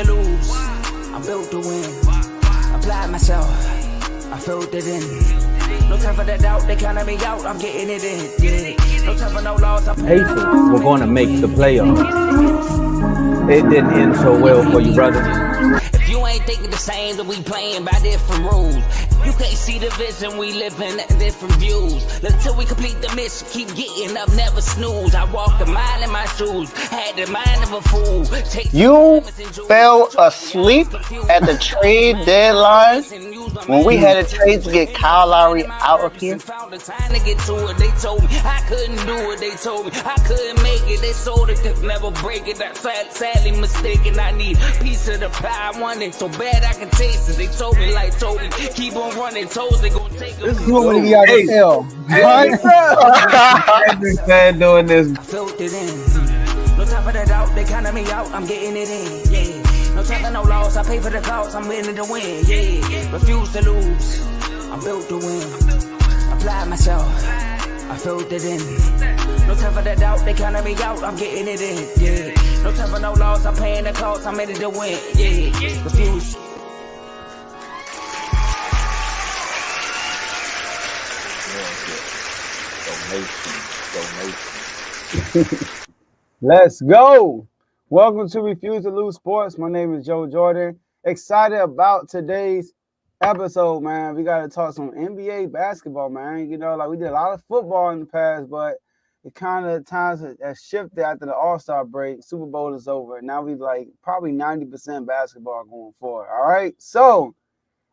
to lose. I'm built to win. Applied myself. I filled it in. No time for the doubt. They counted me out. I'm getting it in. Yeah. No time for no loss. Pacers were going to make the playoffs. It didn't end so well for you, brother. If you ain't thinking the same, then we playing by different rules. You can't see the vision, we living at different views. Until we complete the mission, keep getting up, never snooze. I walk the mile in my shoes, had the mind of a fool. You fell asleep at the trade deadline when we had a trade to get Kyle Lowry out of here. They told me I couldn't do it. They told me I couldn't make it. They sold it, could never break it. That's sadly mistaken. I need a piece of the pie. I want it so bad I can taste it. They told me keep on running toes. They gonna take this is what we gotta tell. I understand doing this. I filled it in. No time for the doubt. They counted me out. I'm getting it in. Yeah. No time for no loss. I pay for the cost. I'm winning to win. Yeah. Refuse to lose. I'm built to win. Apply myself. I filled it in. No time for the doubt. They counted me out. I'm getting it in. Yeah. No time for no loss. I'm paying the cost. I'm in it to win. Yeah. Refuse. Let's go. Welcome to Refuse to Lose Sports. My name is Joe Jordan. Excited about today's episode, man. We got to talk some NBA basketball, man. You know, like we did a lot of football in the past, but it kind of times has shifted after the All-Star break. Super Bowl is over. Now we like probably 90% basketball going forward. All right. So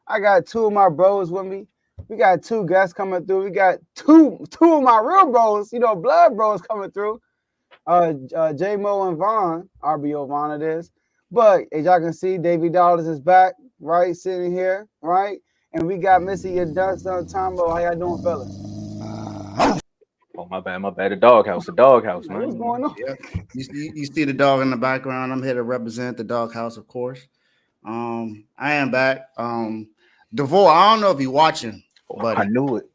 I got two of my bros with me. We got two guests coming through. We got two of my real bros, you know, blood bros coming through. J-Mo and Vaughn, RBO Vaughn it is. But as y'all can see, Davey Dollars is back, right, sitting here, right? And we got Missy, your son, Tomo. How y'all doing, fellas? Oh, my bad. The doghouse, man. What's going on? Yeah. You see the dog in the background. I'm here to represent the doghouse, of course. I am back. DeVore, I don't know if you're watching, but I knew it.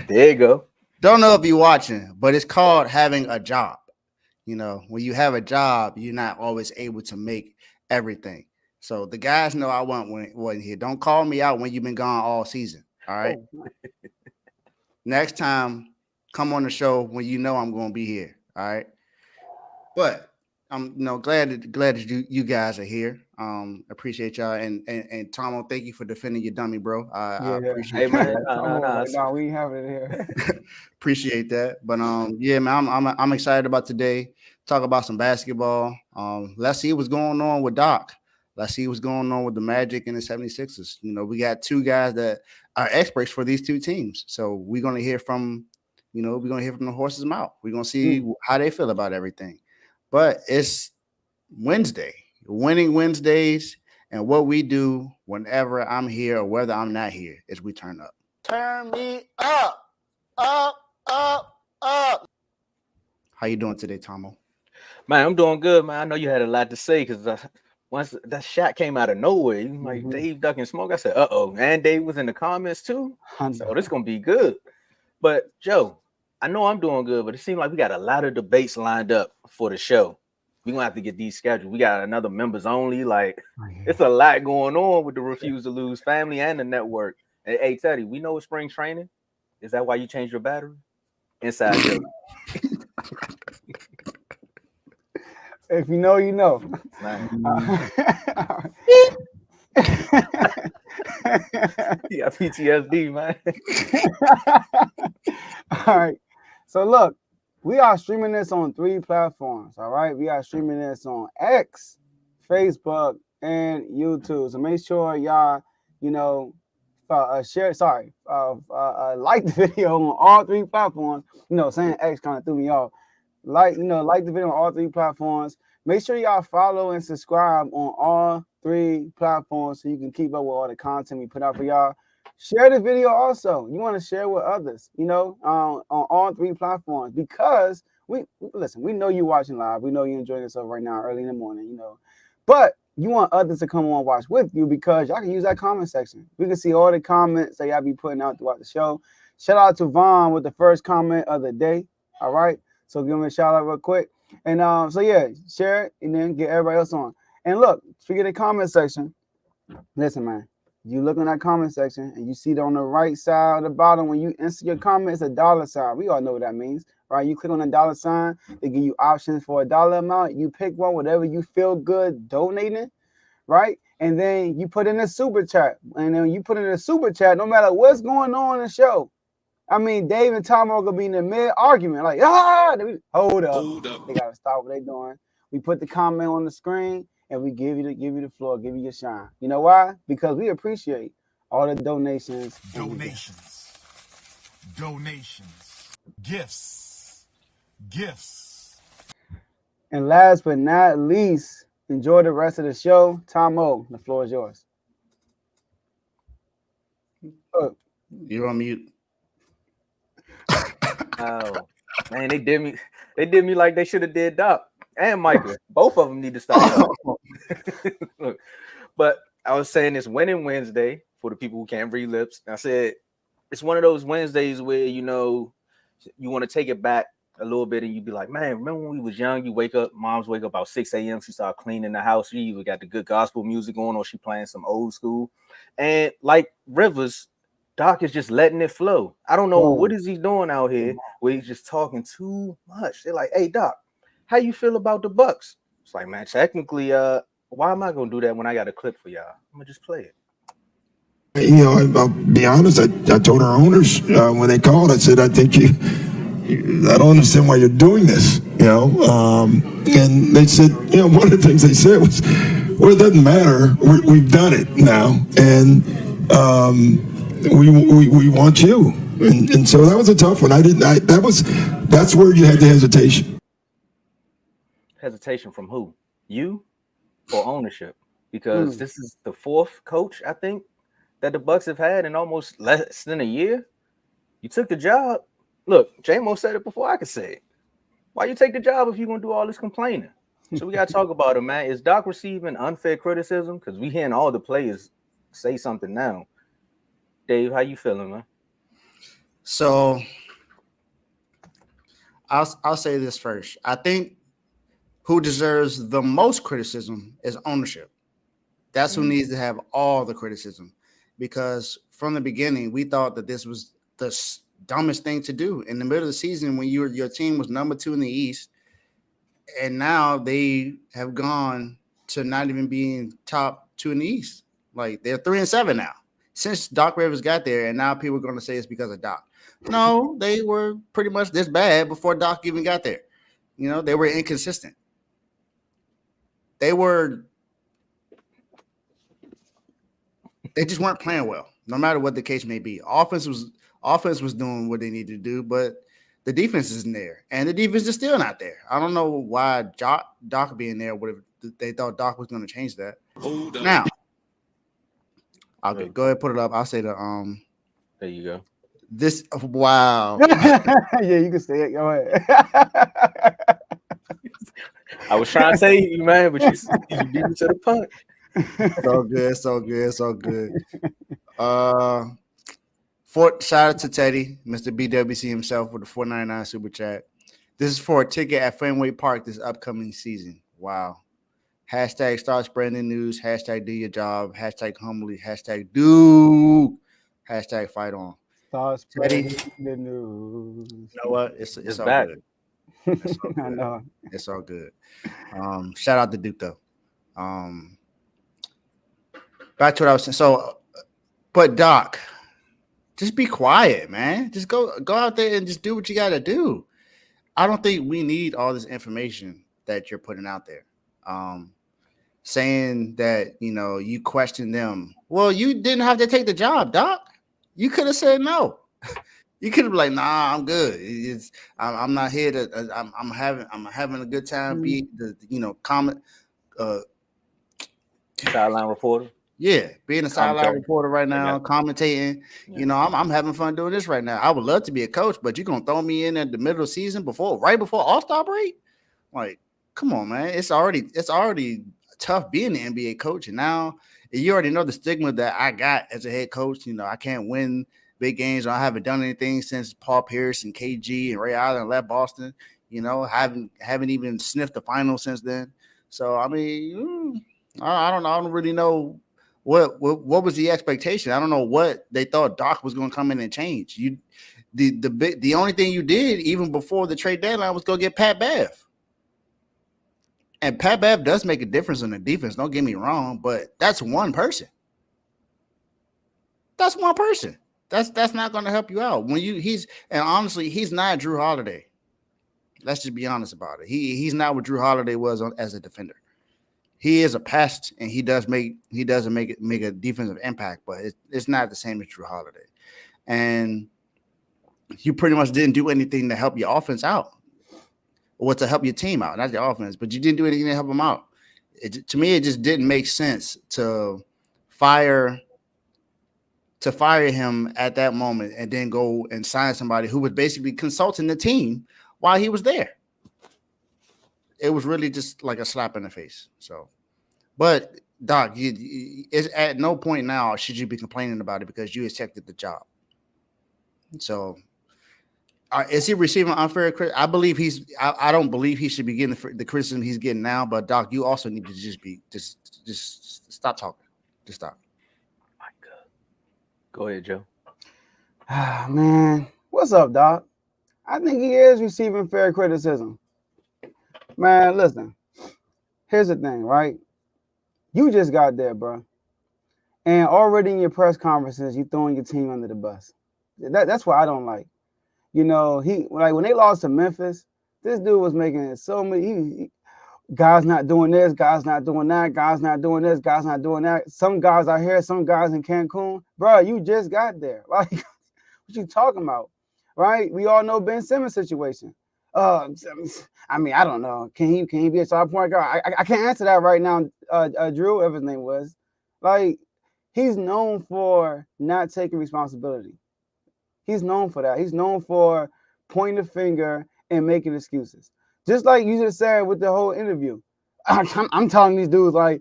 There you go. Don't know if you're watching, but it's called having a job. You know, when you have a job, you're not always able to make everything. So the guys know I wasn't here. Don't call me out when you've been gone all season. All right. Next time, come on the show when you know I'm going to be here. All right. But I'm glad that you guys are here. Appreciate y'all and Tomo, thank you for defending your dummy, bro. I appreciate that. No, we have it here. Appreciate that. But yeah, man, I'm excited about today. Talk about some basketball. Let's see what's going on with Doc. Let's see what's going on with the Magic and the 76ers. You know, we got two guys that are experts for these two teams. So we're gonna hear from the horse's mouth. We're gonna see how they feel about everything. But it's Wednesday, winning Wednesdays, and what we do whenever I'm here or whether I'm not here is we turn up. Turn me up. How you doing today, Tomo? Man, I'm doing good, man. I know you had a lot to say because once that shot came out of nowhere, you like Dave ducking smoke. I said, uh-oh, and Dave was in the comments too. So this gonna be good. But Joe, I know I'm doing good, but it seems like we got a lot of debates lined up for the show. We're gonna have to get these scheduled. We got another members only. Like it's a lot going on with the Refuse to Lose family and the network. Hey, Teddy, we know it's spring training. Is that why you changed your battery? Inside joke. If you know, you know. Yeah, PTSD, man. All right. So look, we are streaming this on 3 platforms. All right. We are streaming this on X, Facebook, and YouTube. So make sure y'all, share. Like the video on all 3 platforms. Saying X kind of threw me off. Like the video on all 3 platforms. Make sure y'all follow and subscribe on all 3 platforms so you can keep up with all the content we put out for y'all. Share the video also. You want to share with others, on all 3 platforms because we know you're watching live. We know you're enjoying yourself right now early in the morning, But you want others to come on and watch with you because y'all can use that comment section. We can see all the comments that y'all be putting out throughout the show. Shout out to Vaughn with the first comment of the day. All right. So give him a shout out real quick. And share it and then get everybody else on. And look, speaking of the comment section, listen, man. You look in that comment section and you see it on the right side of the bottom when you enter your comment, it's a dollar sign. We all know what that means, right? You click on the dollar sign, they give you options for a dollar amount. You pick one, whatever you feel good donating, right? And then you put in a super chat. And then you put in a super chat, no matter what's going on in the show. I mean, Dave and Tom are gonna be in the mid-argument, like, hold up. They gotta stop what they're doing. We put the comment on the screen and we give you the floor, give you your shine. You know why? Because we appreciate all the donations. Gifts. And last but not least, enjoy the rest of the show. Tomo, the floor is yours. You're on mute. Oh man, they did me like they should have did Doc and Micah. Both of them need to stop. Look, but I was saying it's Winning Wednesday for the people who can't read lips. I said it's one of those Wednesdays where you want to take it back a little bit and you'd be like, man, remember when we was young? You wake up, moms wake up about 6 a.m. She start cleaning the house. She either got the good gospel music on or she playing some old school. And like Rivers, Doc is just letting it flow. I don't know what is he doing out here where he's just talking too much. They're like, hey, Doc, how you feel about the Bucks? It's like, man, technically, why am I going to do that when I got a clip for y'all? I'm going to just play it. I'll be honest, I told our owners when they called, I said, I think I don't understand why you're doing this, and they said, one of the things they said was, well, it doesn't matter. We've done it now. And we want you. And so that was a tough one. That's where you had the hesitation. Hesitation from who? You or ownership? Because this is the fourth coach, I think, that the Bucks have had in almost less than a year. You took the job. Look, J-Mo said it before I could say it. Why you take the job if you're going to do all this complaining? So we got to talk about it, man. Is Doc receiving unfair criticism? Because we hearing all the players say something now. Dave, how you feeling, man? So I'll say this first. I think who deserves the most criticism is ownership. That's who needs to have all the criticism. Because from the beginning, we thought that this was the dumbest thing to do in the middle of the season when your team was number 2 in the East, and now they have gone to not even being top 2 in the East. Like they're 3-7 now since Doc Rivers got there, and now people are going to say it's because of Doc. No, they were pretty much this bad before Doc even got there. They were inconsistent. They just weren't playing well, no matter what the case may be. Offense was doing what they needed to do, but the defense isn't there, and the defense is still not there. I don't know why Doc being there they thought Doc was going to change that. Now, okay, go ahead, put it up. I'll say the There you go. This wow. Yeah, you can say it. Go ahead. I was trying to say you, man, but you beat me to the punch. So good. Shout out to Teddy, Mr. BWC himself with the $4.99 super chat. This is for a ticket at Fenway Park this upcoming season. Wow. Hashtag start spreading the news. Hashtag do your job. Hashtag humbly. Hashtag do. Hashtag fight on. Start spreading the news. You know what? It's all back. good. It's all good. I know. It's all good. Shout out to Duke though. Back to what I was saying. So, but Doc, just be quiet, man. Just go out there and just do what you got to do. I don't think we need all this information that you're putting out there. Saying that, you question them. Well, you didn't have to take the job, Doc. You could have said no. You could have been like, nah, I'm good. I'm not here to. I'm having a good time. Be the comment. Sideline reporter. Yeah, being a sideline reporter right now, commentating. Yeah. I'm having fun doing this right now. I would love to be a coach, but you're gonna throw me in at the middle of the season right before All-Star break? Like, come on, man. It's already tough being an NBA coach, and now you already know the stigma that I got as a head coach. I can't win big games. I haven't done anything since Paul Pierce and KG and Ray Allen left Boston. Haven't even sniffed the final since then. So I mean, I don't really know what was the expectation. I don't know what they thought Doc was going to come in and change. The only thing you did even before the trade deadline was go get Pat Bev. And Pat Bev does make a difference in the defense. Don't get me wrong, but that's one person. That's one person. That's not going to help you out. And honestly, he's not Drew Holiday. Let's just be honest about it. He's not what Drew Holiday was as a defender. He is a pest, and he doesn't make a defensive impact, but it's not the same as Drew Holiday. And you pretty much didn't do anything to help your offense out, or to help your team out, not your offense, but you didn't do anything to help them out. To me, it just didn't make sense to fire him at that moment and then go and sign somebody who was basically consulting the team while he was there. It was really just like a slap in the face. So, but Doc, it's at no point now should you be complaining about it because you accepted the job. So, is he receiving unfair criticism? I don't believe he should be getting the criticism he's getting now. But Doc, you also need to just stop talking. Just stop. My God. Go ahead, Joe. Man, what's up, Doc? I think he is receiving fair criticism. Man, listen. Here's the thing, right? You just got there, bro. And already in your press conferences, you throwing your team under the bus. That's what I don't like. You know, when they lost to Memphis, this dude was making so many guys not doing this, guys not doing that, guys not doing this, guys not doing that. Some guys out here, some guys in Cancun. Bro, you just got there. Like, what you talking about? Right? We all know Ben Simmons' situation. I mean, I don't know. Can he be a star point guard? I can't answer that right now. Drew, whatever his name was, like, he's known for not taking responsibility. He's known for that. He's known for pointing the finger and making excuses. Just like you just said with the whole interview. I'm telling these dudes, like,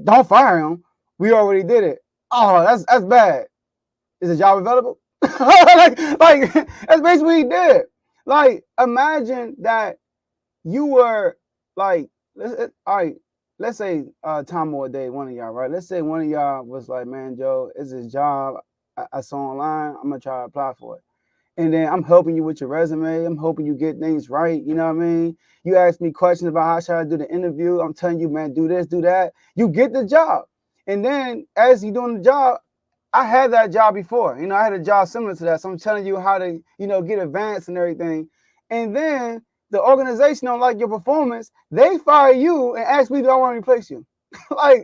don't fire him. We already did it. Oh, that's bad. Is the job available? like that's basically what he did. Like, imagine that you were like, let's say Tomo Dave, one of y'all, right? Let's say one of y'all was like, man, Joe, it's his job. I saw online. I'm gonna try to apply for it. And then I'm helping you with your resume. I'm hoping you get things right. You know what I mean? You ask me questions about how should I do the interview. I'm telling you, man, do this, do that. You get the job. And then as you're doing the job, I had that job before. You know, I had a job similar to that. So I'm telling you how to, get advanced and everything. And then the organization don't like your performance. They fire you and ask me, do I want to replace you? I'm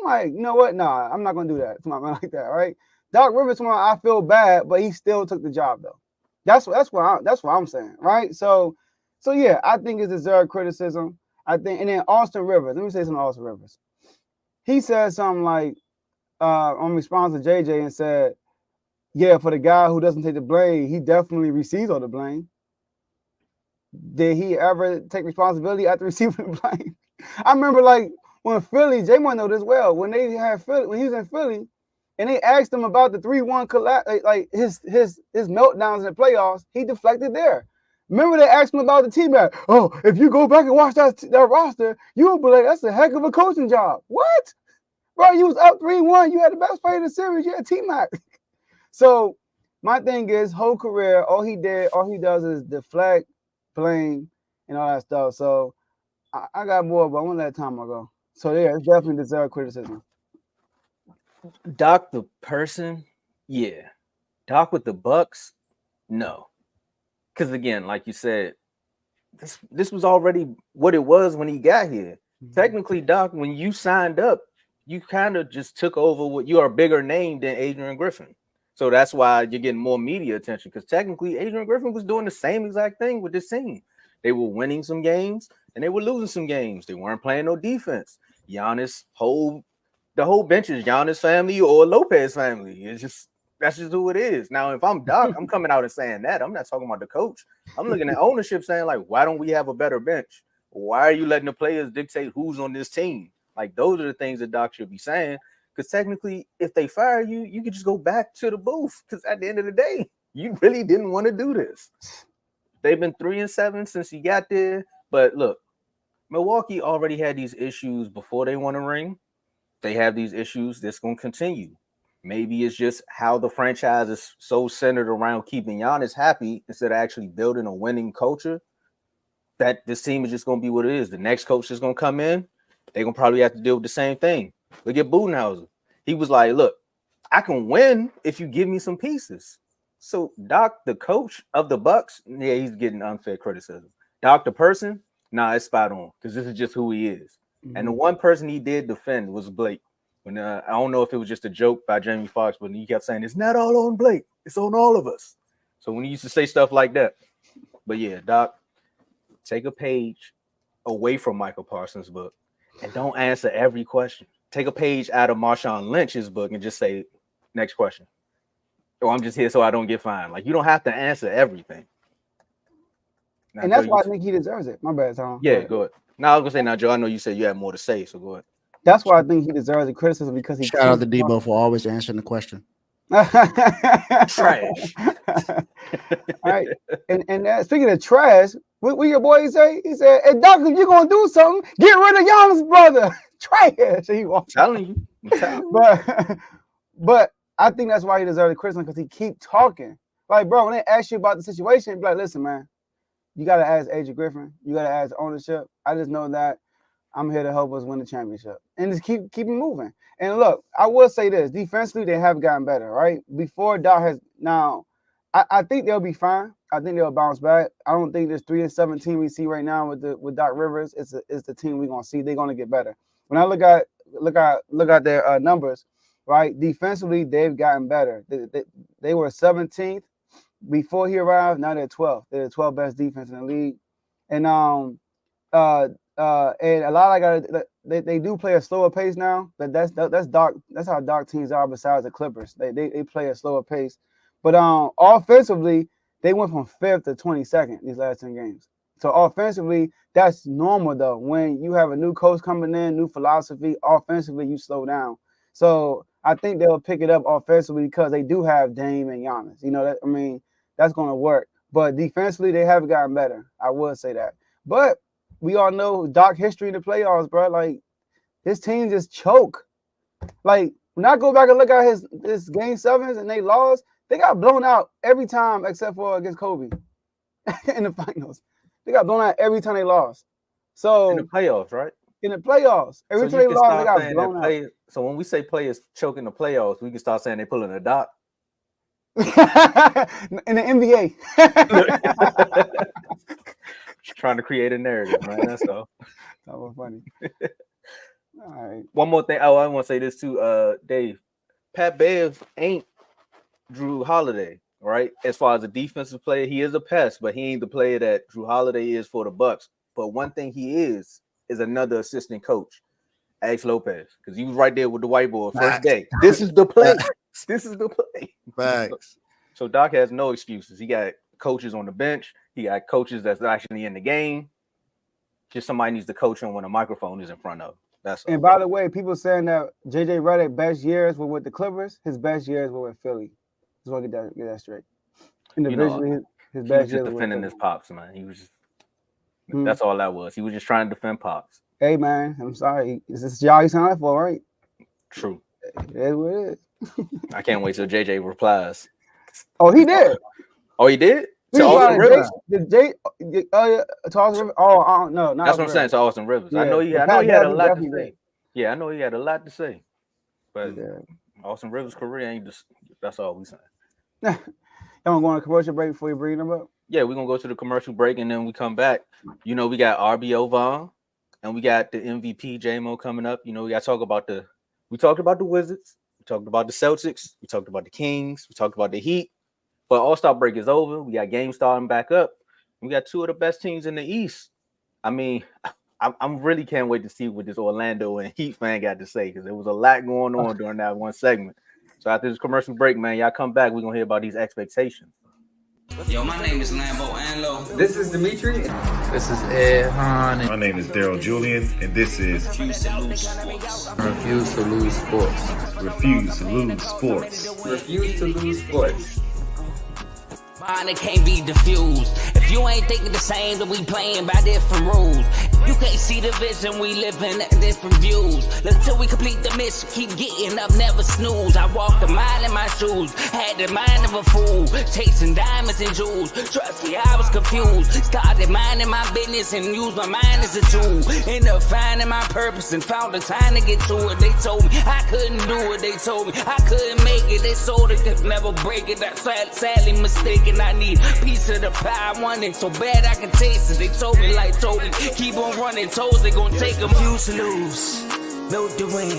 like, you know what? Nah, I'm not going to do that. It's not like that, right? Doc Rivers, I feel bad, but he still took the job though. That's what I'm saying, right? So yeah, I think it's deserved criticism. I think, and then Austin Rivers. Let me say something to Austin Rivers. He said something like on response to JJ and said, yeah, for the guy who doesn't take the blame, he definitely receives all the blame. Did he ever take responsibility after receiving the blame? I remember like when Philly, Jay might know this well, when he was in Philly, and they asked him about the 3-1 collapse, like his meltdowns in the playoffs, he deflected there. Remember they asked him about the T-Mac. Oh, if you go back and watch that roster, you'll be like, that's a heck of a coaching job. What? Bro, you was up 3-1. You had the best player in the series. You had T-Mac. So my thing is, whole career, all he does is deflect, blame, and all that stuff. So I got more, but I want to let time go. So yeah, it's definitely deserved criticism. Doc the person, yeah. Doc with the Bucks, no. Because again, like you said, this was already what it was when he got here. Mm-hmm. Technically, Doc, when you signed up, you kind of just took over what you are a bigger name than Adrian Griffin. So that's why you're getting more media attention. Because technically, Adrian Griffin was doing the same exact thing with this team. They were winning some games and they were losing some games. They weren't playing no defense. Giannis the whole bench is Giannis family or Lopez family. That's just who it is. Now, if I'm Doc, I'm coming out and saying that. I'm not talking about the coach. I'm looking at ownership saying, like, why don't we have a better bench? Why are you letting the players dictate who's on this team? Like, those are the things that Doc should be saying. Because technically, if they fire you, you could just go back to the booth. Because at the end of the day, you really didn't want to do this. They've been 3-7 since he got there. But look, Milwaukee already had these issues before they won a ring. They have these issues that's going to continue. Maybe it's just how the franchise is so centered around keeping Giannis happy instead of actually building a winning culture, that this team is just going to be what it is. The next coach is going to come in. They're going to probably have to deal with the same thing. Look at Budenholzer. He was like, look, I can win if you give me some pieces. So Doc, the coach of the Bucks, yeah, he's getting unfair criticism. Doc, the person, nah, it's spot on because this is just who he is. Mm-hmm. And the one person he did defend was Blake. When I don't know if it was just a joke by Jamie Foxx, but he kept saying, it's not all on Blake. It's on all of us. So when he used to say stuff like that. But yeah, Doc, take a page away from Michael Parsons' book and don't answer every question. Take a page out of Marshawn Lynch's book and just say, next question. Or I'm just here so I don't get fined. Like, you don't have to answer everything. Now, and that's why I think he deserves it. My bad, Tom. Yeah, go ahead. Now, I was going to say, now, Joe, I know you said you had more to say, so go ahead. That's why I think he deserves the criticism because he shout out to Debo for always answering the question. Trash. All right. And speaking of trash, what your boy say? He said, hey, Doc, if you're going to do something, get rid of Giannis' brother. Trash. I'm telling you. But I think that's why he deserves the criticism because he keep talking. Like, bro, when they ask you about the situation, be like, listen, man, you got to ask AJ Griffin. You got to ask ownership. I just know that I'm here to help us win the championship. And just keep it moving. And look, I will say this. Defensively, they have gotten better, right? Before Doc has now, I think they'll be fine. I think they'll bounce back. I don't think this 3-17 we see right now with Doc Rivers is the team we're gonna see. They're gonna get better. When I look at their numbers, right? Defensively, they've gotten better. They were 17th before he arrived. Now they're 12th. They're the 12th best defense in the league. And and a lot of they do play a slower pace now. But that's Doc. That's how Doc teams are. Besides the Clippers, they play a slower pace. But offensively, they went from 5th to 22nd these last 10 games. So offensively, that's normal though. When you have a new coach coming in, new philosophy, offensively you slow down. So I think they'll pick it up offensively because they do have Dame and Giannis. You know, that's going to work. But defensively, they have gotten better. I would say that. But we all know Doc history in the playoffs, bro. Like, his team just choke. Like, when I go back and look at his game 7s and they lost, they got blown out every time except for against Kobe in the finals. They got blown out every time they lost. So in the playoffs, right? In the playoffs. Every time they lost, they got blown out. So when we say players choking the playoffs, we can start saying they pulling a Doc. In the NBA. Trying to create a narrative, man. That's all. That was funny. All right. One more thing. Oh, I want to say this too, Dave. Pat Bev ain't Drew Holiday, right? As far as a defensive player, he is a pest, but he ain't the player that Drew Holiday is for the Bucks. But one thing he is another assistant coach, Alex Lopez, because he was right there with the whiteboard first day. This is the play. This is the play. Facts. So Doc has no excuses. He got coaches on the bench. He got coaches that's actually in the game. Just somebody needs to coach him when a microphone is in front of him. That's all. And by the way, people saying that JJ Redick's best years were with the Clippers. His best years were with Philly. Just want to get that straight. Individually, his best years were defending his pops, man. He was just that's all that was. He was just trying to defend pops. Hey man, I'm sorry. This is y'all you signed up for, right? True. It is what it is. I can't wait till JJ replies. Oh, he did. Oh, he did? To Austin Rivers? Austin Rivers? Oh, no. That's what I'm saying, to Austin Rivers. Yeah. I know he had a lot to say. Yeah, I know he had a lot to say. But Austin Rivers' career ain't just, that's all we saying. Y'all want to go on a commercial break before you bring them up? Yeah, we're going to go to the commercial break, and then we come back. You know, we got RBO Vaughn, and we got the MVP, J-Mo, coming up. You know, we got to talk about we talked about the Wizards. We talked about the Celtics. We talked about the Kings. We talked about the Heat. But All-Star break is over. We got games starting back up. We got two of the best teams in the East. I mean, I'm really can't wait to see what this Orlando and Heat fan got to say because there was a lot going on during that one segment. So after this commercial break, man, y'all come back. We're going to hear about these expectations. Yo, my name is Lambo Anlo. This is Dimitri. This is Ed Hahn. My name is Daryl Julian, and this is Refuse to Lose Sports. Refuse to Lose Sports. Refuse to Lose Sports. Mine, it can't be diffused. If If you ain't thinking the same, then we playing by different rules. You can't see the vision, we living at different views. Until we complete the mission, keep getting up, never snooze. I walked a mile in my shoes, had the mind of a fool, chasing diamonds and jewels. Trust me, I was confused. Started minding my business and used my mind as a tool. Ended up finding my purpose and found the time to get to it. They told me I couldn't do it. They told me I couldn't make it. They sold it, could never break it. That's sadly mistaken. I need a piece of the pie. I want it so bad I can taste it. They told me like told me, keep on running. Toes they gon' take them. Refuse to lose, built to win.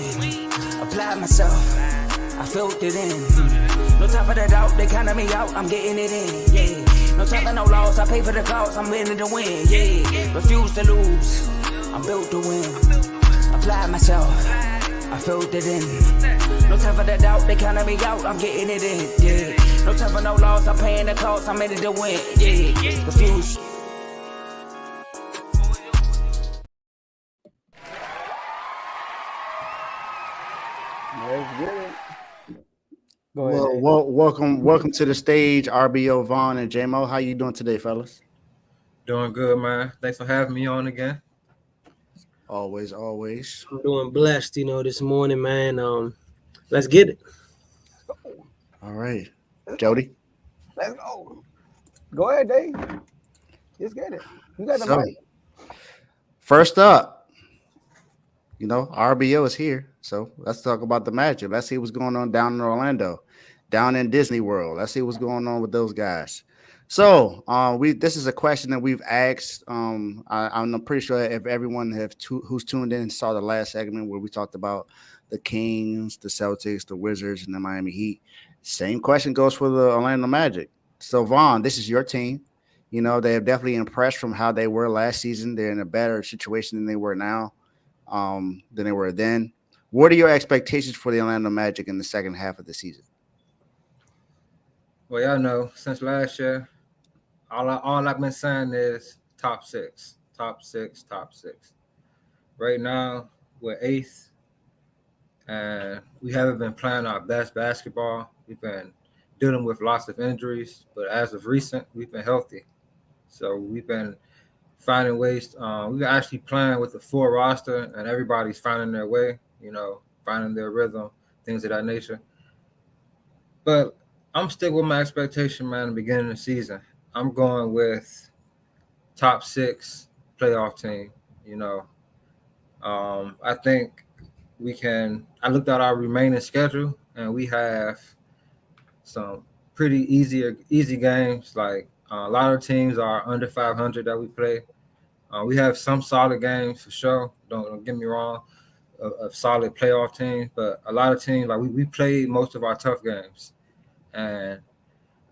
Apply myself, I felt it in. No time for the doubt, they counted me out. I'm getting it in. Yeah. No time for no loss. I pay for the cost. I'm winning to win. Yeah. Refuse to lose. I'm built to win. Apply myself. I felt it in. No time for the doubt. They counted me out. I'm getting it in. Yeah. No time for no loss. I'm paying the cost. I'm in it to win. Yeah. Refuse. Let's get it. Go ahead. Welcome to the stage, RBO, Vaughn, and JMO. How you doing today, fellas? Doing good, man. Thanks for having me on again. Always. I'm doing blessed, this morning, man. Let's get it. All right, Jody. Let's go. Go ahead, Dave. Let's get it. You got the mic. First up, RBO is here. So let's talk about the Magic. Let's see what's going on down in Orlando, down in Disney World. Let's see what's going on with those guys. So this is a question that we've asked. I'm pretty sure if everyone who's tuned in saw the last segment where we talked about the Kings, the Celtics, the Wizards, and the Miami Heat. Same question goes for the Orlando Magic. So Vaughn, this is your team. They have definitely impressed from how they were last season. They're in a better situation than they were now, than they were then. What are your expectations for the Orlando Magic in the second half of the season? Well, y'all know, since last year, all I've been saying is top six. Right now, we're eighth, and we haven't been playing our best basketball. We've been dealing with lots of injuries, but as of recent, we've been healthy. So we've been finding ways. We're actually playing with a full roster, and everybody's finding their way. Finding their rhythm, things of that nature. But I'm still with my expectation, man, in the beginning of the season. I'm going with top six playoff team, I think we can. I looked at our remaining schedule, and we have some pretty easy games. Like a lot of teams are under 500 that we play. We have some solid games for sure. Don't get me wrong. Of solid playoff teams, but a lot of teams, like we played most of our tough games, and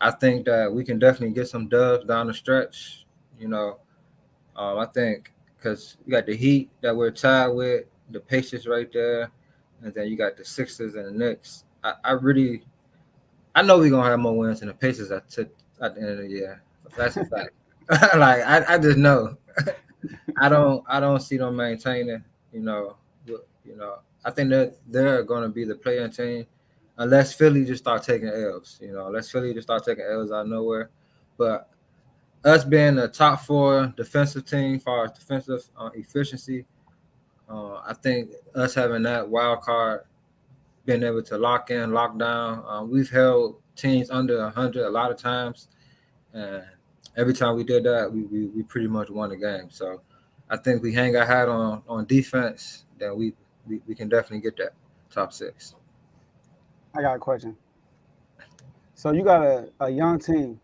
I think that we can definitely get some dubs down the stretch. I think because we got the Heat that we're tied with, the Pacers right there, and then you got the Sixers and the Knicks. I know we're gonna have more wins than the Pacers at the end of the year. That's a fact. Like I just know. I don't see them maintaining. I think that they're going to be the playing team unless Philly just start taking L's, unless Philly just start taking L's out of nowhere. But us being a top four defensive team for our defensive efficiency, I think us having that wild card, being able to lock down, we've held teams under 100 a lot of times. And every time we did that, we pretty much won the game. So I think we hang our hat on defense, then we can definitely get that top six. I got a question. So you got a young team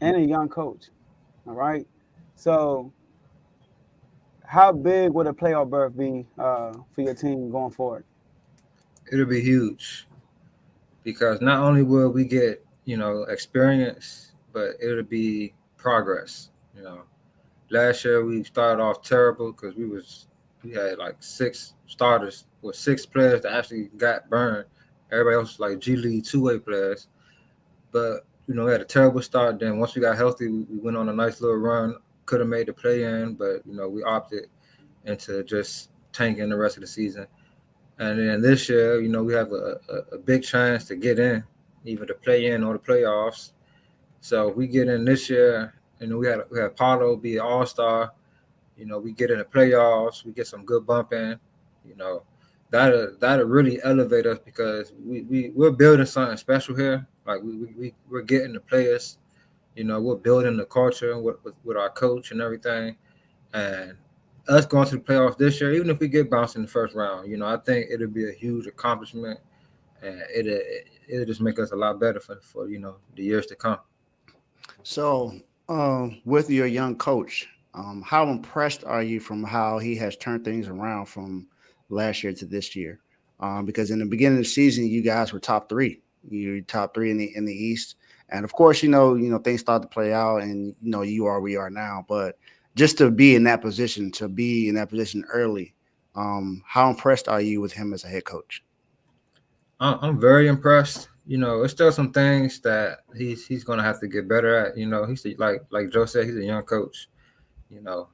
and a young coach, all right? So how big would a playoff berth be for your team going forward? It'll be huge because not only will we get, experience, but it'll be progress. Last year we started off terrible because we had like six starters with six players that actually got burned. Everybody else was like G League two-way players. But, we had a terrible start. Then once we got healthy, we went on a nice little run. Could have made the play-in, but, we opted into just tanking the rest of the season. And then this year, we have a big chance to get in, either the play-in or the playoffs. So if we get in this year and then we had Paulo be an all-star. You know, we get in the playoffs, we get some good bumping. You know, that'll really elevate us because we're building something special here. Like we're getting the players. You know, we're building the culture with our coach and everything. And us going to the playoffs this year, even if we get bounced in the first round, you know, I think it'll be a huge accomplishment, and it'll just make us a lot better for you know the years to come. So, with your young coach, how impressed are you from how he has turned things around from last year to this year? Because in the beginning of the season, you guys were top three. You're top three in the East, and of course, you know things start to play out, and you know you are where you are now. But just to be in that position, early, how impressed are you with him as a head coach? I'm very impressed. You know, there's still some things that he's gonna have to get better at. You know, he's like Joe said, he's a young coach. You know,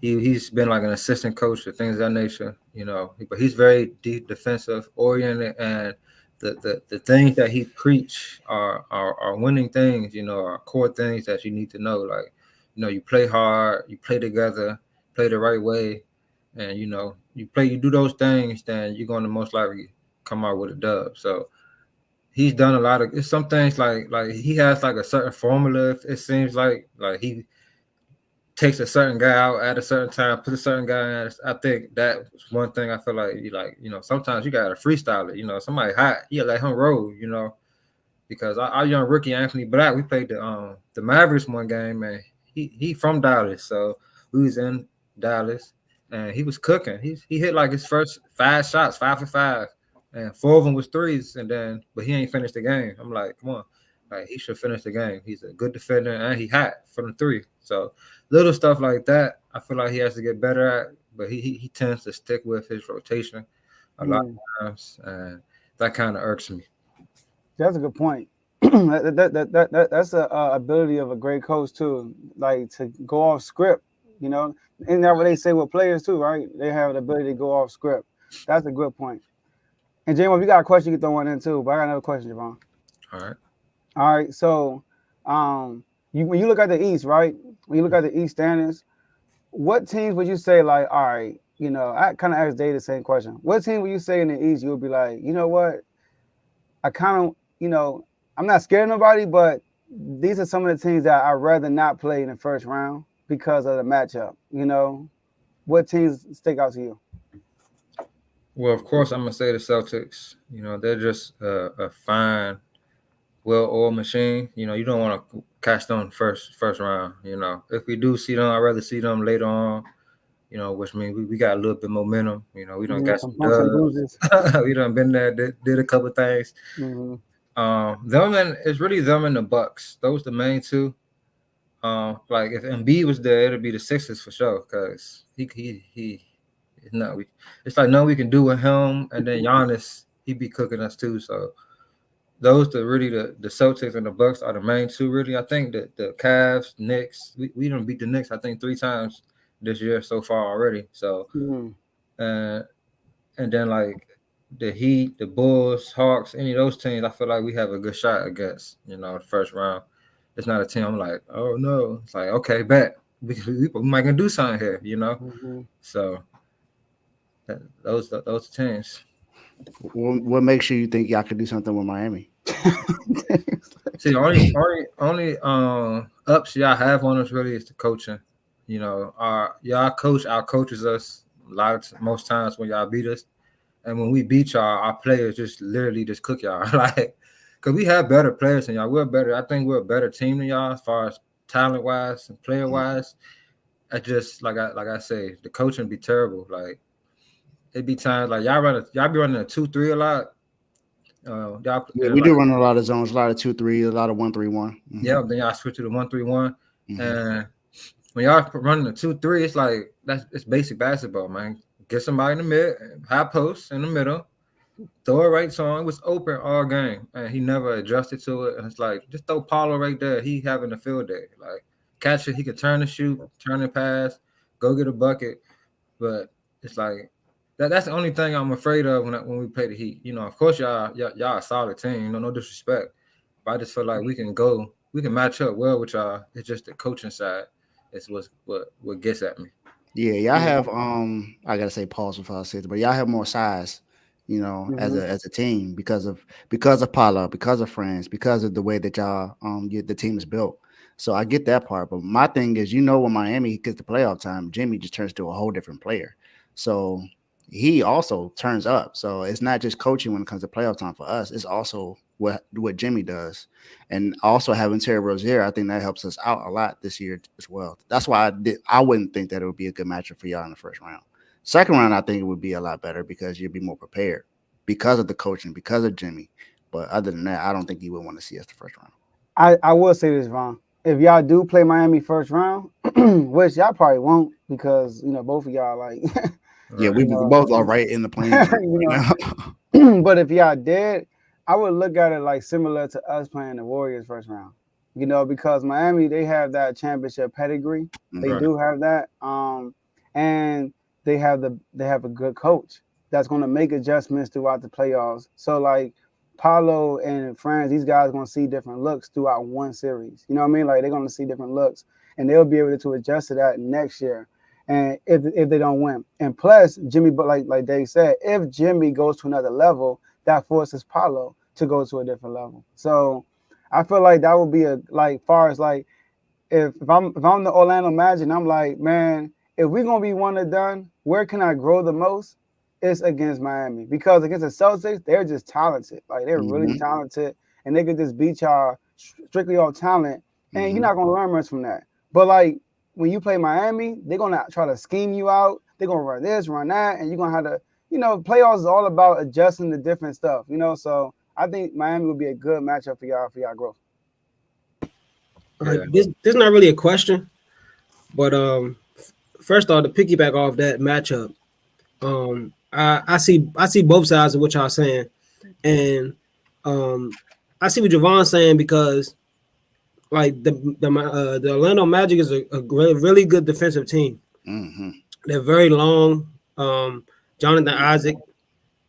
he's been like an assistant coach or things of that nature. You know, but he's very deep defensive oriented, and the things that he preach are winning things. You know, are core things that you need to know. Like, you know, you play hard, you play together, play the right way, and you know, you do those things, then you're going to most likely come out with a dub. So he's done a lot of some things like he has like a certain formula. It seems like he takes a certain guy out at a certain time, put a certain guy in. I think that's one thing I feel like you know, sometimes you gotta freestyle it. You know, somebody hot, you let him roll, you know. Because our young rookie Anthony Black, we played the Mavericks one game, and he from Dallas, so we was in Dallas, and he was cooking. He hit like his first 5 shots, 5 for 5, and 4 of them was threes, but he ain't finished the game. I'm like, come on, like he should finish the game. He's a good defender, and he hot from the 3. So little stuff like that, I feel like he has to get better at. But he tends to stick with his rotation a lot of times, and that kind of irks me. That's a good point. That's a ability of a great coach too, like to go off script. You know, and that what they say with players too, right? They have the ability to go off script. That's a good point. And J-Mo, if you got a question, you can throw one in too. But I got another question, Javon. All right. So, when you look at the East, right? When you look at the East standings, what teams would you say like, all right, you know, I kind of asked Dave the same question. What team would you say in the East you would be like, you know what? I kind of, you know, I'm not scared of nobody, but these are some of the teams that I'd rather not play in the first round because of the matchup. You know, what teams stick out to you? Well, of course, I'm gonna say the Celtics. You know, they're just a fine, well-oiled machine. You know, you don't want to catch them first round. You know, if we do see them, I'd rather see them later on. You know, which means we got a little bit momentum. You know, we don't got some dubs. We done been there, did a couple of things. Them and it's really them and the Bucks. Those the main two. Like if Embiid was there, it'd be the Sixers for sure. Cause it's like nothing we can do with him, and then Giannis, he be cooking us too. So those the Celtics and the Bucks are the main two. Really, I think that the Cavs, Knicks, we done beat the Knicks I think 3 times this year so far already. So and then like the Heat, the Bulls, Hawks, any of those teams, I feel like we have a good shot against. You know, the first round. It's not a team I'm like, oh no. It's like, okay, bet we might gonna do something here. You know, so those teams. What makes you think y'all could do something with Miami? See, only ups y'all have on us really is the coaching. You know, y'all coach outcoaches us most times when y'all beat us, and when we beat y'all, our players just literally just cook y'all like, because we have better players than y'all. We're better. I think we're a better team than y'all as far as talent wise and player wise. I just like I say, the coaching be terrible. Like it be times like y'all be running a 2-3 a lot. We do run a lot of zones, a lot of 2-3, a lot of 1-3-1. Yeah, then y'all switch to the 1-3-1, and when y'all running the 2-3, it's like it's basic basketball, man. Get somebody in the mid, high post in the middle, throw it right to him. It was open all game, and he never adjusted to it. And it's like just throw Paulo right there. He having a field day. Like catch it, he could turn and shoot, turn and pass, go get a bucket. But it's like that's the only thing I'm afraid of when we play the Heat. You know, of course y'all a solid team. You know, no disrespect, but I just feel like we can go we can match up well with y'all. It's just the coaching side is what gets at me. Yeah, y'all have I gotta say pause before I say it, but y'all have more size, you know, as a team because of Paolo, because of friends, because of the way that y'all the team is built. So I get that part. But my thing is, you know, when Miami gets the playoff time, Jimmy just turns to a whole different player. So he also turns up. So it's not just coaching when it comes to playoff time for us. It's also what Jimmy does. And also having Terry Rozier, I think that helps us out a lot this year as well. That's why I wouldn't think that it would be a good matchup for y'all in the first round. Second round, I think it would be a lot better because you'd be more prepared because of the coaching, because of Jimmy. But other than that, I don't think you would want to see us the first round. I will say this, Ron. If y'all do play Miami first round, which y'all probably won't because, you know, both of y'all like yeah, we both are right in the plane. But if y'all did, I would look at it like similar to us playing the Warriors first round, you know, because Miami, they have that championship pedigree. They do have that. And they have a good coach that's going to make adjustments throughout the playoffs. So like Paolo and Franz, these guys are going to see different looks throughout one series. You know what I mean? Like they're going to see different looks and they'll be able to adjust to that next year. And if they don't win, and plus Jimmy, but like Dave said, if Jimmy goes to another level, that forces Paolo to go to a different level. So I feel like that would be far as like if I'm the Orlando Magic, and I'm like, man, if we're gonna be one and done, where can I grow the most? It's against Miami because against the Celtics, they're just talented. Like they're really talented, and they could just beat y'all strictly on talent, and you're not gonna learn much from that. But like when you play Miami, they're gonna try to scheme you out. They're gonna run this, run that, and you're gonna have to, you know, playoffs is all about adjusting the different stuff, you know. So I think Miami would be a good matchup for y'all growth. This is not really a question, but first off, to piggyback off that matchup, I see both sides of what y'all saying, and I see what Javon's saying because like the Orlando Magic is a really good defensive team. They're very long. Jonathan Isaac,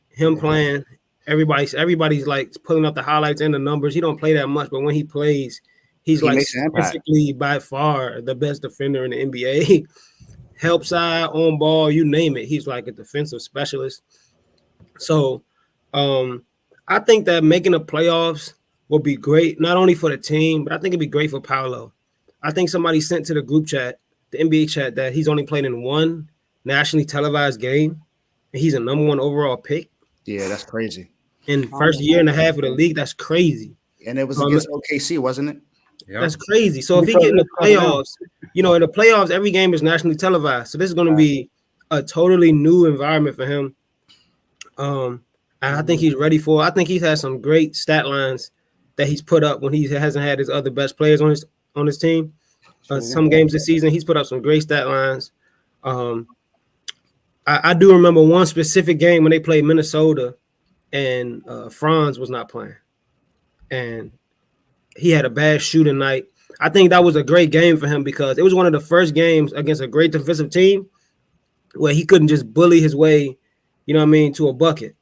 him playing, everybody's like pulling up the highlights and the numbers. He don't play that much, but when he plays, he like basically by far the best defender in the NBA. Help side, on ball, you name it. He's like a defensive specialist. So I think that making the playoffs will be great, not only for the team, but I think it'd be great for Paolo. I think somebody sent to the group chat, the NBA chat, that he's only played in one nationally televised game, and he's a number 1 overall pick. Yeah, that's crazy. In first year and a half of the league, that's crazy. And it was against OKC, wasn't it? Yeah. That's crazy. So if he get in the playoffs, you know, in the playoffs, every game is nationally televised. So this is going to be a totally new environment for him. And I think he's ready for it. I think he's had some great stat lines that he's put up when he hasn't had his other best players on his team. Some games this season, he's put up some great stat lines. I do remember one specific game when they played Minnesota and Franz was not playing. And he had a bad shooting night. I think that was a great game for him because it was one of the first games against a great defensive team where he couldn't just bully his way, you know what I mean, to a bucket.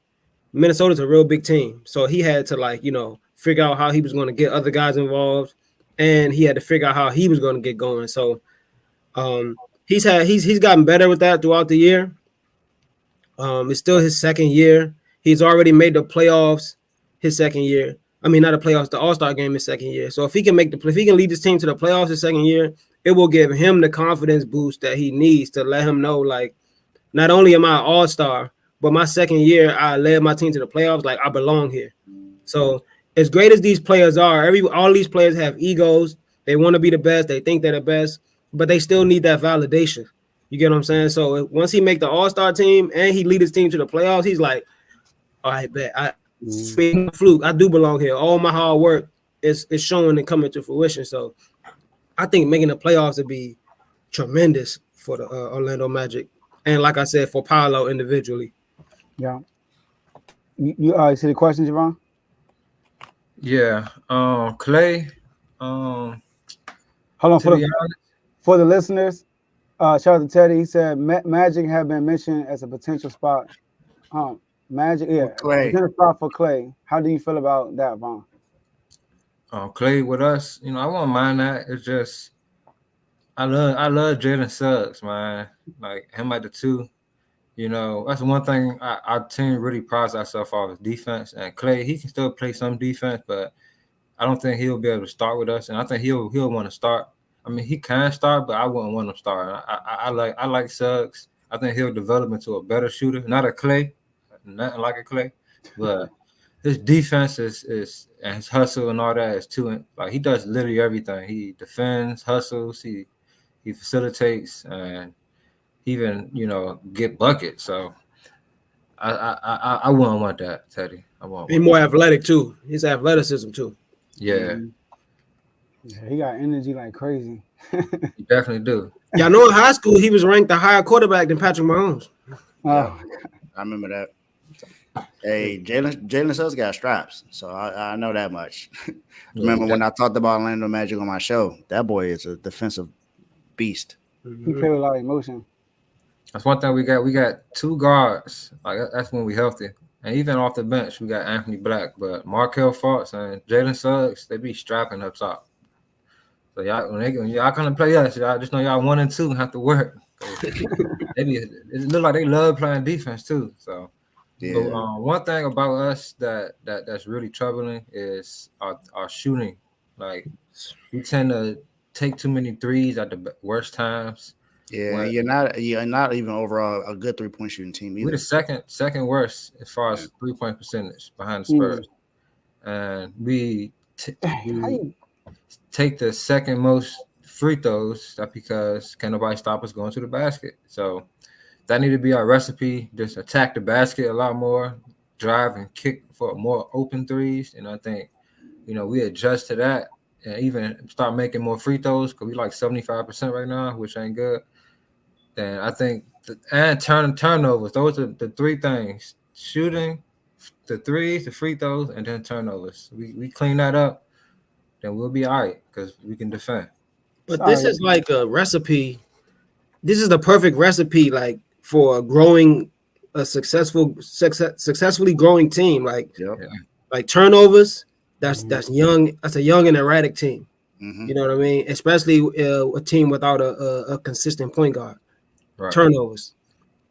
Minnesota's a real big team. So he had to, like, you know, figure out how he was going to get other guys involved, and he had to figure out how he was going to get going. So he's gotten better with that throughout the year. It's still his second year. He's already made the playoffs his second year. I mean, not the playoffs, the All-Star game his second year. So if he can lead this team to the playoffs his second year, it will give him the confidence boost that he needs to let him know, like, not only am I an All-Star, but my second year I led my team to the playoffs. Like, I belong here. So as great as these players are, all these players have egos. They want to be the best. They think they're the best, but they still need that validation. You get what I'm saying? So once he make the All-Star team and he lead his team to the playoffs, he's like, all right, bet. Fluke, I do belong here. All my hard work is showing and coming to fruition. So I think making the playoffs would be tremendous for the Orlando Magic. And like I said, for Paolo individually. Yeah. You see the question, Javon? Yeah. Clay. Hold on for the listeners. Shout out to Teddy. He said Magic have been mentioned as a potential spot. Magic, yeah, potential spot for Clay. How do you feel about that, Vaughn? Clay with us, I won't mind that. It's just I love Jalen Suggs, man. Like him at the 2. That's one thing our team really prides ourselves off is defense. And Clay, he can still play some defense, but I don't think he'll be able to start with us. And I think he'll want to start. I mean, he can start, but I wouldn't want him to start. I like Suggs. I think he'll develop into a better shooter, not a Clay, nothing like a Clay, but his defense is and his hustle and all that is too. Like he does literally everything. He defends, hustles, he facilitates, and even get buckets. So I wouldn't want that, Teddy. I won't. Be more athletic too. His athleticism too. Yeah. Yeah, he got energy like crazy. You definitely do. Y'all know in high school he was ranked a higher quarterback than Patrick Mahomes. I remember that. Hey, Jalen Suggs got straps, so I know that much. Remember when I talked about Orlando Magic on my show? That boy is a defensive beast. He play with a lot of emotion. That's one thing we got. We got 2 guards. Like that's when we healthy. And even off the bench, we got Anthony Black, but Markelle Fultz and Jalen Suggs, they be strapping up top. So y'all, when y'all come to play us, y'all just know y'all 1 and 2 have to work. It look like they love playing defense too. So, yeah. But, one thing about us that's really troubling is our shooting. Like we tend to take too many threes at the worst times. Yeah, you're not even overall a good 3-point shooting team either. We're the second worst as far as 3-point percentage behind the Spurs, and we take the second most free throws. That's because can't nobody stop us going to the basket. So that need to be our recipe. Just attack the basket a lot more, drive and kick for more open threes, and I think we adjust to that and even start making more free throws because we like 75% right now, which ain't good. Then I think turnovers. Those are the 3 things: shooting, the threes, the free throws, and then turnovers. We clean that up, then we'll be all right because we can defend. But this is like a recipe. This is the perfect recipe, like for growing a successfully growing team. Like turnovers. That's young. That's a young and erratic team. Mm-hmm. You know what I mean? Especially a team without a consistent point guard. Right. Turnovers.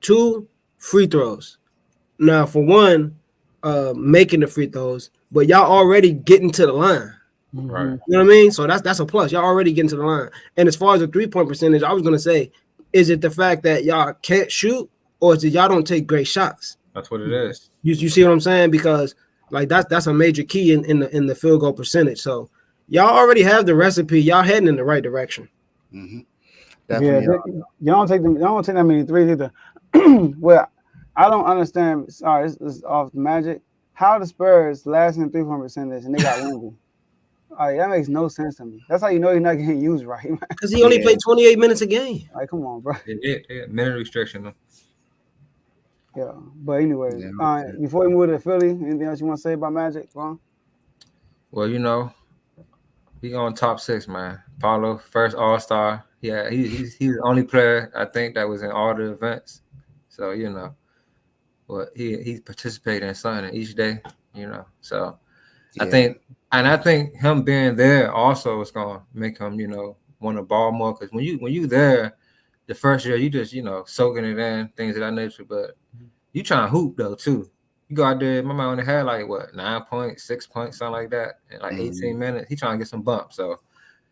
2, free throws. Now, for 1, making the free throws, but y'all already getting to the line. Right. You know what I mean? So that's a plus. Y'all already getting to the line. And as far as the 3-point percentage, I was gonna say, is it the fact that y'all can't shoot, or is it y'all don't take great shots? That's what it is. You see what I'm saying? Because like that's a major key in the field goal percentage. So y'all already have the recipe. Y'all heading in the right direction. Mm-hmm. Definitely. Y'all don't take that many threes either. Well, I don't understand. Sorry, this is off the Magic. How the Spurs last in 3-point percentage and they got Wemby? Like, that makes no sense to me. That's how you know he's not getting used right. Because he only played 28 minutes a game. Like, come on, bro. Minute restriction though. Yeah, but anyways, before we move to Philly, anything else you want to say about Magic, Ron? Well, we on top 6, man. Paulo, first All-Star. Yeah, he's the only player I think that was in all the events. So he participated in something each day. So I think him being there also is gonna make him want to ball more because when you there the first year you just soaking it in, things of that nature, but you trying to hoop though too. You go out there, my man only had like 9 points, 6 points, something like that in like 18 minutes. He trying to get some bumps, so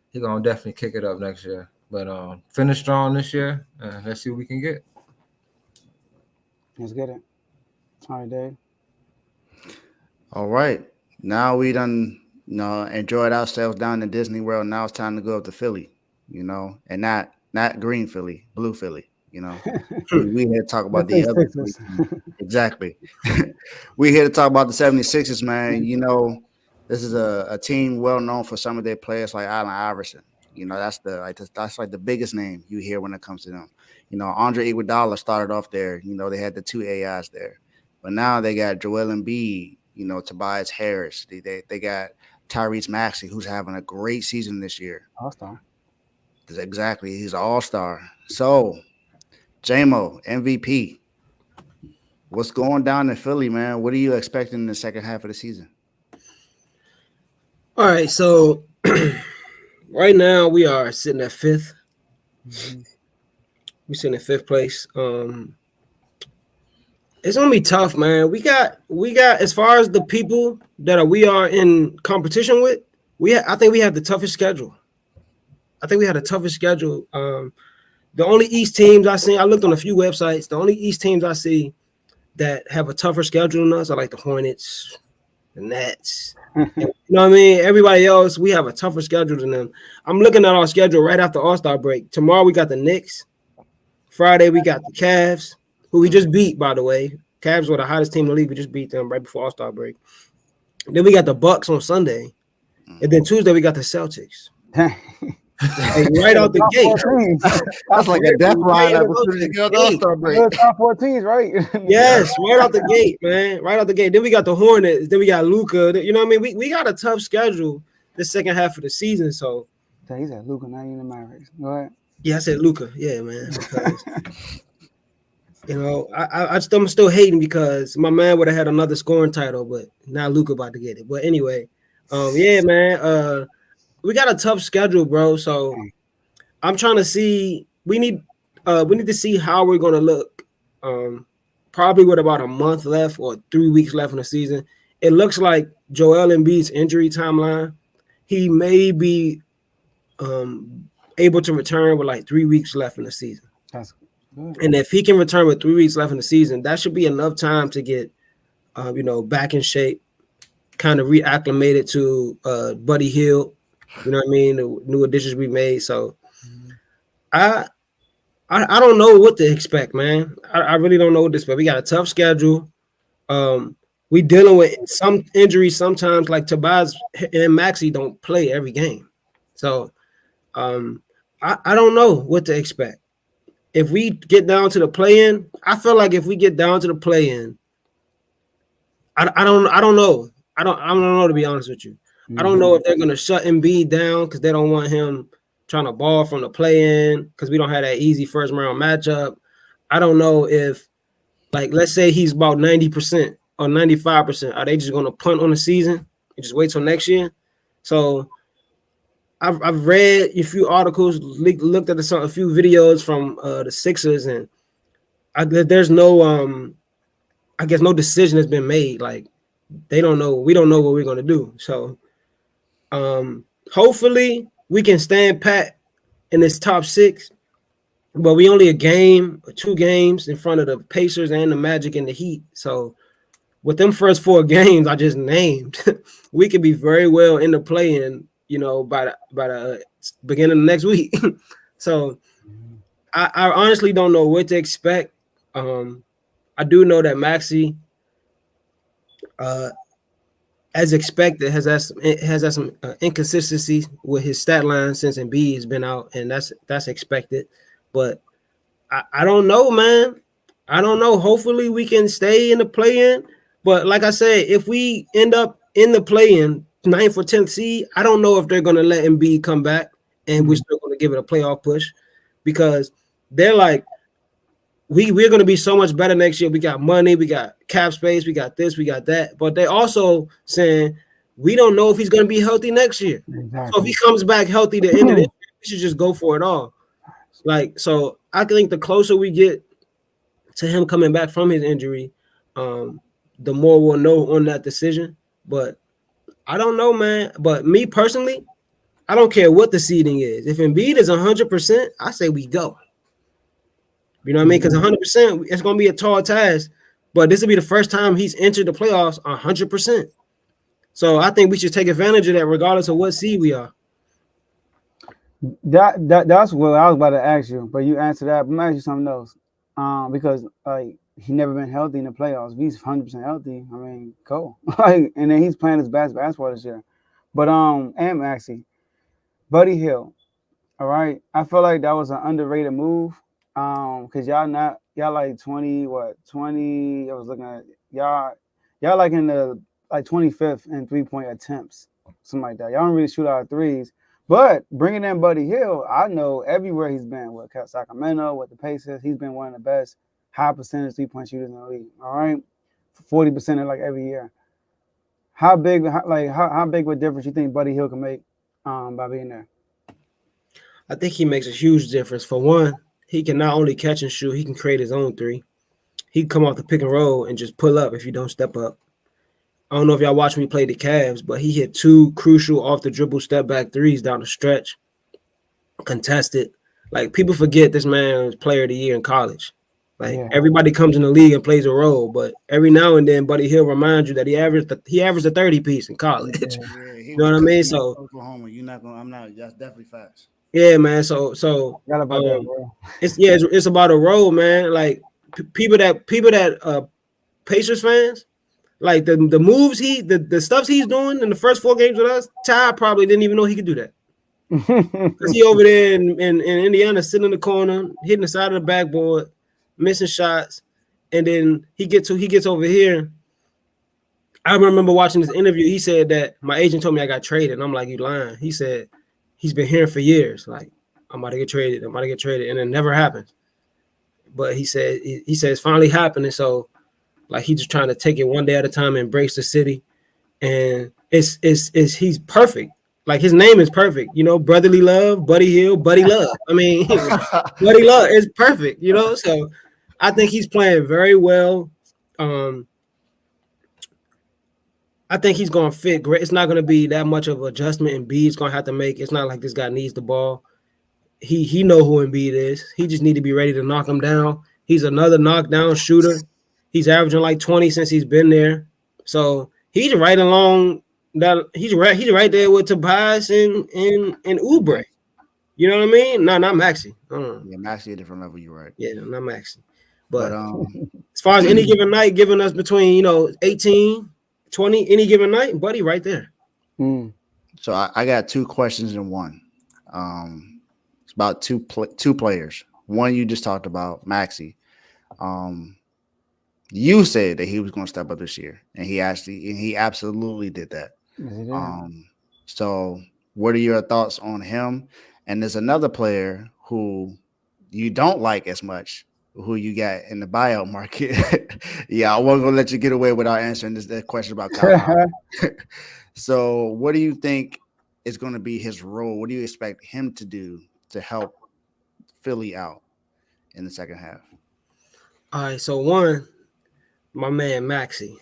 he gonna definitely kick it up next year. But finish strong this year, and let's see what we can get. Let's get it. All right, Dave. All right. Now we done enjoyed ourselves down in Disney World. Now it's time to go up to Philly, and not green Philly, blue Philly. We here to talk about the other team. Exactly. We here to talk about the 76ers, man. This is a team well known for some of their players like Allen Iverson. That's like the biggest name you hear when it comes to them. Andre Iguodala started off there. They had the 2 AIs there, but now they got Joel Embiid. Tobias Harris. They got Tyrese Maxey, who's having a great season this year. All-star. Exactly. He's an all-star. So, J-Mo, MVP. What's going down in Philly, man? What are you expecting in the second half of the season? All right, so right now we are sitting at 5th. We're sitting in 5th place. It's gonna be tough, man. We got as far as the people that we are in competition with. I think we have the toughest schedule. I think we had a toughest schedule. The only East teams I see, I looked on a few websites. The only East teams I see that have a tougher schedule than us are like the Hornets, the Nets. You know what I mean? Everybody else, we have a tougher schedule than them. I'm looking at our schedule right after All-Star break. Tomorrow we got the Knicks. Friday we got the Cavs, who we just beat, by the way. Cavs were the hottest team in the league. We just beat them right before All-Star break. Then we got the Bucks on Sunday. And then Tuesday we got the Celtics. Right out the gate. That's like a death lineup as soon as you get the All-Star break. Top 14s, right? Yes, right out the gate, man. Right out the gate. Then we got the Hornets. Then we got Luka. You know what I mean? We got a tough schedule the second half of the season. So he said Luka, not even the Mavericks. Go ahead. Yeah, I said Luka. Yeah, man. Because, you know, I'm still hating because my man would have had another scoring title, but now Luka about to get it. But anyway, yeah, man. We got a tough schedule, bro. So I'm trying to see. We need to see how we're gonna look. Probably with about a month left or 3 weeks left in the season. It looks like Joel Embiid's injury timeline. He may be able to return with like 3 weeks left in the season. That's good. And if he can return with 3 weeks left in the season, that should be enough time to get, back in shape, kind of reacclimated to Buddy Hield. You know what I mean? The new additions we made. So I don't know what to expect, man. I really don't know what to expect. We got a tough schedule. We dealing with some injuries sometimes, like Tobias and Maxey don't play every game. So I don't know what to expect. If we get down to the play-in, I feel like if we get down to the play-in, I don't know. I don't know, to be honest with you. I don't know if they're gonna shut Embiid down because they don't want him trying to ball from the play-in because we don't have that easy first round matchup. I don't know if, like, let's say he's about 90% or 95%. Are they just gonna punt on the season and just wait till next year? So I've read a few articles, looked at a few videos from the Sixers, and there's no I guess no decision has been made. Like, they don't know. We don't know what we're gonna do. So hopefully we can stand pat in this top 6, but we only a game or 2 games in front of the Pacers and the Magic and the Heat. So with them first 4 games I just named, we could be very well in the play-in, by the beginning of next week. So I honestly don't know what to expect. I do know that Maxey, as expected, has had some inconsistencies with his stat line since Embiid has been out, and that's expected. But I don't know, man. I don't know. Hopefully we can stay in the play-in. But like I said, if we end up in the play-in, 9th or 10th seed, I don't know if they're going to let Embiid come back and we're still going to give it a playoff push, because they're like, we're going to be so much better next year. We got money, we got cap space, we got this, we got that. But they also saying we don't know if he's going to be healthy next year. Exactly. So if he comes back healthy the end of this year, we should just go for it all. Like, so I think the closer we get to him coming back from his injury, the more we'll know on that decision. But I don't know, man. But me personally, I don't care what the seeding is. If Embiid is 100%, I say we go. You know what I mean? Because 100%, it's going to be a tall task. But this will be the first time he's entered the playoffs 100%. So I think we should take advantage of that regardless of what seed we are. That's what I was about to ask you, but you answered that. But I'm going to ask you something else. Because he never been healthy in the playoffs. If he's 100% healthy, I mean, go. And then he's playing his best basketball this year. But and Maxey, Buddy Hield. All right. I feel like that was an underrated move. Because y'all like 20. I was looking at y'all like in the 25th in 3-point attempts, something like that. Y'all don't really shoot out of threes. But bringing in Buddy Hield, I know everywhere he's been, with Sacramento, with the Pacers, he's been one of the best high percentage 3-point shooters in the league. All right, 40% like every year. how big of a difference you think Buddy Hield can make by being there? I think he makes a huge difference. For one, he can not only catch and shoot, he can create his own three. He can come off the pick and roll and just pull up if you don't step up. I don't know if y'all watched me play the Cavs, but he hit 2 crucial off the dribble step back threes down the stretch, contested. Like, people forget this man was player of the year in college. Like, everybody comes in the league and plays a role, but every now and then Buddy Hield reminds you that he averaged a 30 piece in college. You know what I mean? So Oklahoma, you're not gonna. I'm not. That's definitely facts. Yeah, man. So it's about a role, man. Like people that Pacers fans, like the moves the stuff he's doing in the first 4 games with us, Ty probably didn't even know he could do that. Because he over there in Indiana, sitting in the corner, hitting the side of the backboard, missing shots, and then he gets over here. I remember watching this interview. He said that my agent told me I got traded, and I'm like, you lying. He said he's been hearing for years, like, I'm about to get traded, and it never happens. But he said it's finally happening. So, like, he's just trying to take it one day at a time and embrace the city, and he's perfect. Like, his name is perfect, you know, brotherly love, Buddy Hield, Buddy Love. I mean, Buddy Love is perfect, you know. So, I think he's playing very well. I think he's going to fit great. It's not going to be that much of an adjustment Embiid's going to have to make. It's not like this guy needs the ball. He know who Embiid is. He just need to be ready to knock him down. He's another knockdown shooter. He's averaging like 20 since he's been there. So he's right along that. He's right there with Tobias and Oubre. You know what I mean? No, not Maxey. Yeah, Maxey a different level. You're right. Yeah, not Maxey. But as far as any given night, giving us between 18, 20 any given night, Buddy right there. So I got 2 questions in one. It's about two players. One you just talked about, Maxey. You said that he was going to step up this year, and he absolutely did that. So what are your thoughts on him? And there's another player who you don't like as much, who you got in the buyout market. Yeah, I wasn't gonna let you get away without answering that question about Kyle. So what do you think is going to be his role? What do you expect him to do to help Philly out in the second half? All right, so one, my man Maxey.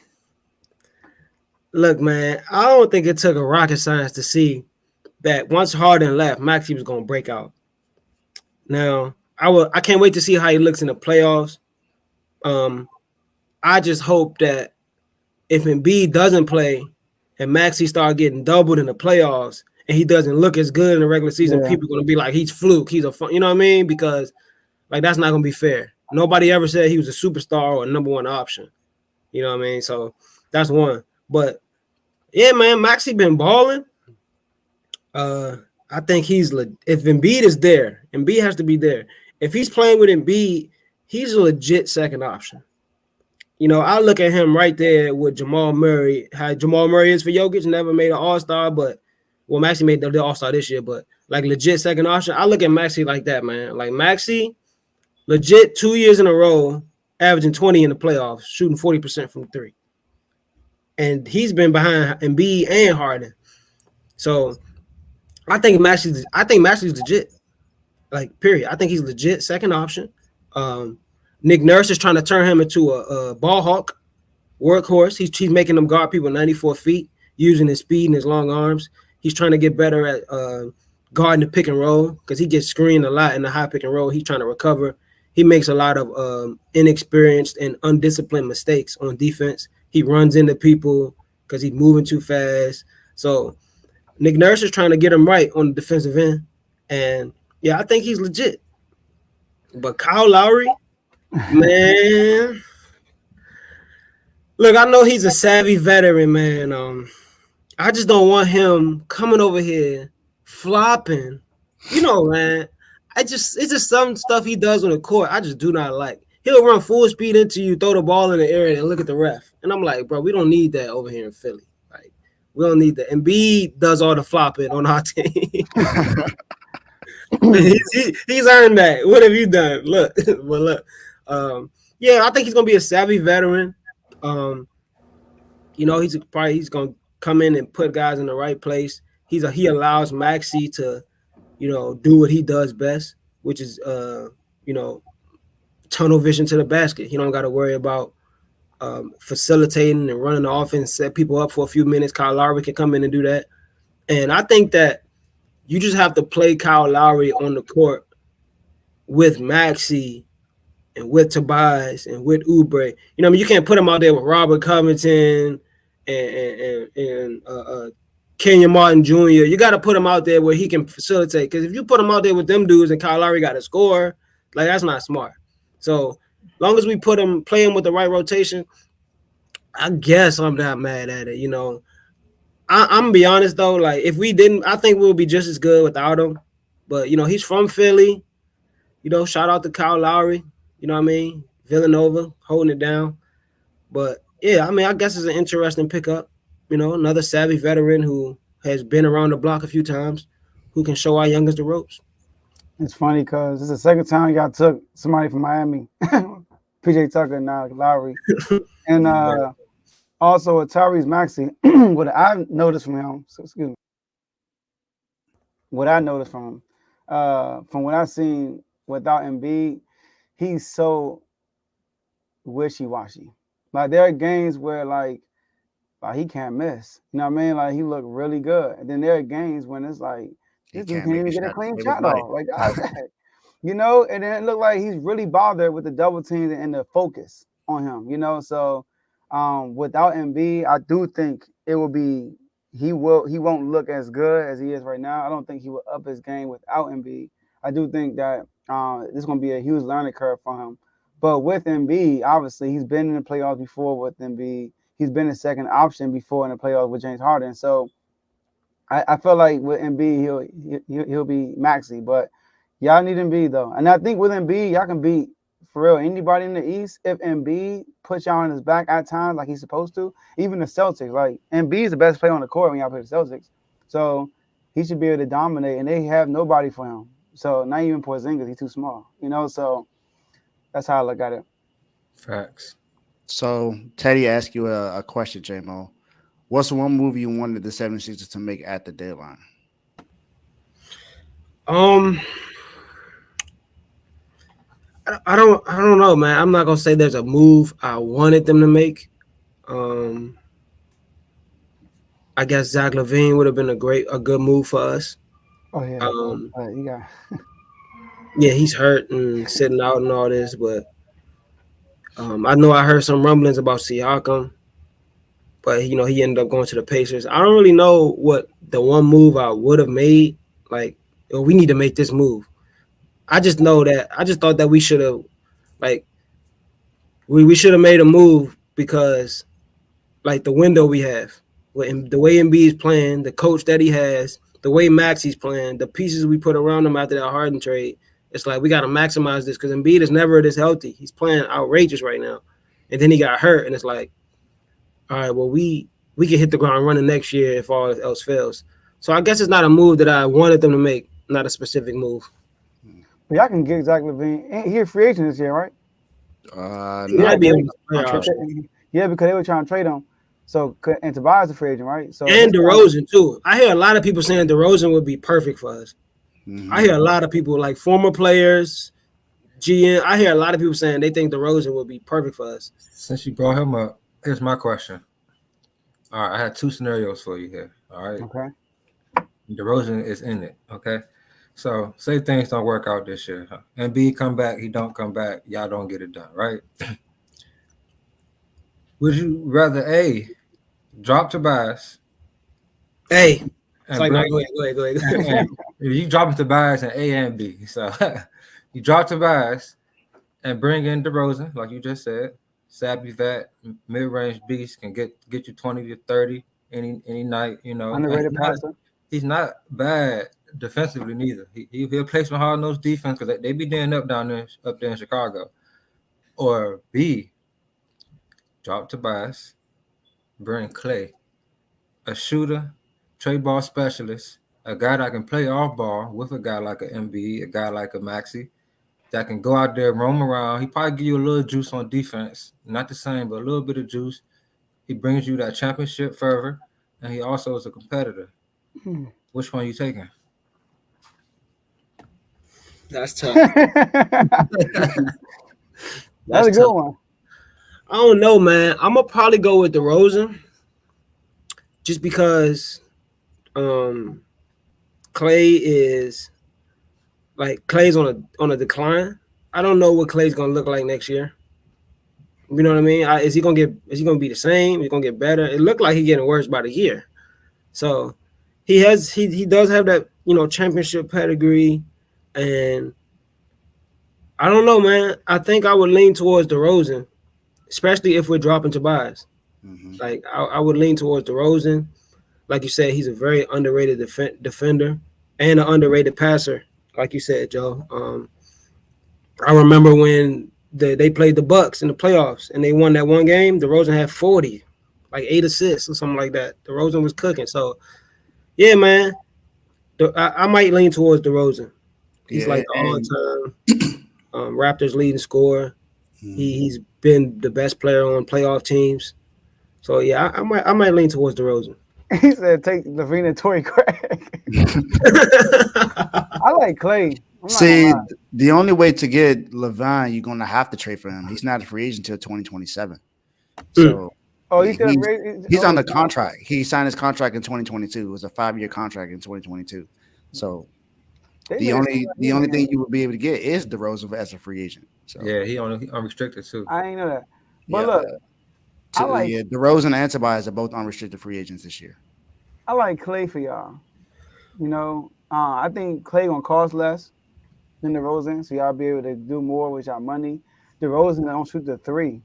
Look, man, I don't think it took a rocket science to see that once Harden left, Maxey was going to break out. Now, I can't wait to see how he looks in the playoffs. I just hope that if Embiid doesn't play and Maxey start getting doubled in the playoffs and he doesn't look as good in the regular season, people are going to be like, he's fluke. He's you know what I mean? Because, like, that's not going to be fair. Nobody ever said he was a superstar or a number 1 option. You know what I mean? So that's one. But, yeah, man, Maxey been balling. I think if Embiid is there, Embiid has to be there. If he's playing with Embiid, he's a legit second option. You know, I look at him right there with Jamal Murray. How Jamal Murray is for Jokic, never made an All-Star, but Maxey made the All-Star this year, but like legit second option. I look at Maxey like that, man. Like Maxey, legit 2 years in a row, averaging 20 in the playoffs, shooting 40% from 3. And he's been behind Embiid and Harden. So I think Maxey's legit. Like, period. I think he's legit second option. Nick Nurse is trying to turn him into a ball hawk, workhorse. He's making him guard people 94 feet, using his speed and his long arms. He's trying to get better at guarding the pick and roll because he gets screened a lot in the high pick and roll. He's trying to recover. He makes a lot of inexperienced and undisciplined mistakes on defense. He runs into people because he's moving too fast. So Nick Nurse is trying to get him right on the defensive end. And, yeah, I think he's legit. But Kyle Lowry, man, look, I know he's a savvy veteran, man. I just don't want him coming over here flopping. You know, man, it's just some stuff he does on the court I just do not like. He'll run full speed into you, throw the ball in the air, and look at the ref. And I'm like, bro, we don't need that over here in Philly. Like, we don't need that. Embiid does all the flopping on our team. He's earned that. What have you done? Look, well, look. Yeah, I think he's gonna be a savvy veteran. You know, he's gonna come in and put guys in the right place. He allows Maxey to, do what he does best, which is tunnel vision to the basket. He don't got to worry about facilitating and running the offense, set people up for a few minutes. Kyle Lowry can come in and do that. And I think that you just have to play Kyle Lowry on the court with Maxey and with Tobias and with Oubre. You can't put him out there with Robert Covington and Kenyon Martin Jr. You got to put him out there where he can facilitate. Because if you put him out there with them dudes and Kyle Lowry got to score, like, that's not smart. So long as we play him with the right rotation, I guess I'm not mad at it. I'm gonna be honest though. Like, if we didn't, I think we'll be just as good without him. But he's from Philly. Shout out to Kyle Lowry. You know what I mean? Villanova holding it down. But yeah, I mean, I guess it's an interesting pickup. Another savvy veteran who has been around the block a few times, who can show our youngest the ropes. It's funny because it's the second time y'all took somebody from Miami, PJ Tucker, now Lowry, and also Tyrese Maxey. What I've noticed from him, what I noticed from what I've seen without Embiid, he's so wishy-washy. Like, there are games where like he can't miss. You know what I mean? Like, he looked really good, and then there are games when it's like this dude can't even get a clean shot off. Like, and then it looked like he's really bothered with the double teams and the focus on him. So without Embiid, I do think it will be he won't look as good as he is right now. I don't think he will up his game without Embiid. I do think that this is going to be a huge learning curve for him. But with Embiid, obviously, he's been in the playoffs before with Embiid. He's been a second option before in the playoffs with James Harden. So I feel like with Embiid, he'll be Maxey. But y'all need Embiid, though. And I think with Embiid, y'all can beat, for real, anybody in the East. If Embiid puts y'all on his back at times like he's supposed to, even the Celtics. Like, Embiid is the best player on the court when y'all play the Celtics. So he should be able to dominate, and they have nobody for him. So not even Porzingis, he's too small. So that's how I look at it. Facts. So Teddy asked you a question, J-Mo. What's the one movie you wanted the 76ers to make at the deadline? I don't know, man. I'm not gonna say there's a move I wanted them to make. I guess Zach LaVine would have been a good move for us. Oh yeah, you got. Yeah, he's hurt and sitting out and all this, but I know I heard some rumblings about Siakam, but he ended up going to the Pacers. I don't really know what the one move I would have made. Like, we need to make this move. I just thought that we should have, like, we should have made a move because, like, the window we have, the way Embiid's playing, the coach that he has, the way Maxey's playing, the pieces we put around him after that Harden trade, it's like we got to maximize this because Embiid is never this healthy. He's playing outrageous right now. And then he got hurt, and it's like, all right, well, we can hit the ground running next year if all else fails. So I guess it's not a move that I wanted them to make, not a specific move. But y'all can get Zach LaVine. He's a free agent this year, right? He might be yeah, because they were trying to trade him. So, and Tobias is a free agent, right? So, and DeRozan too. I hear a lot of people saying DeRozan would be perfect for us. Mm-hmm. I hear a lot of people, like former players, GM. I hear a lot of people saying they think DeRozan would be perfect for us. Since you brought him up, here's my question. All right, I had two scenarios for you here. All right. Okay. DeRozan is in it. Okay. So say things don't work out this year. Embiid come back, he don't come back, y'all don't get it done, right? Would you rather A, drop Tobias? Hey, it's like, go ahead. If you drop Tobias and A and B, so you drop Tobias and bring in DeRozan, like you just said, savvy vet, mid-range beast, can get you 20 to 30 any night, Underrated passer. He's not bad defensively neither. He'll play some hard-nosed defense because they be doing up there in Chicago. Or B, drop Tobias, bring Clay, a shooter, trade ball specialist, a guy that can play off ball with a guy like an Embiid, a guy like a Maxey, that can go out there, roam around. He probably give you a little juice on defense. Not the same, but a little bit of juice. He brings you that championship fervor. and he also is a competitor. Which one are you taking? That's tough. That's a good one. I don't know, man. I'm gonna probably go with DeRozan, just because Clay's on a decline. I don't know what Clay's gonna look like next year. You know what I mean? Is he gonna be the same? Is he gonna get better? It looked like he's getting worse by the year. So he does have that, championship pedigree, and I don't know, man. I think I would lean towards DeRozan, especially if we're dropping Tobias. Mhm. Like I would lean towards DeRozan. Like you said, he's a very underrated defender and an underrated passer. Like you said, Joe. I remember when they played the Bucks in the playoffs and they won that one game. DeRozan had 40, like 8 assists or something like that. DeRozan was cooking. So, yeah, man, I might lean towards DeRozan. He's like the all-time Raptors leading scorer. He's been the best player on playoff teams. So yeah, I might lean towards DeRozan. He said, "Take Levine and Torrey Craig." I like Clay. See, the only way to get Levine, you're gonna have to trade for him. He's not a free agent until 2027. So, he's on the contract. He signed his contract in 2022. It was a 5-year contract in 2022. So, the only thing you would be able to get is DeRozan as a free agent. So yeah, he unrestricted too. I ain't know that. But look, DeRozan and Tobias are both unrestricted free agents this year. I like Clay for y'all. I think Clay gonna cost less than DeRozan, so y'all be able to do more with y'all money. DeRozan don't shoot the three,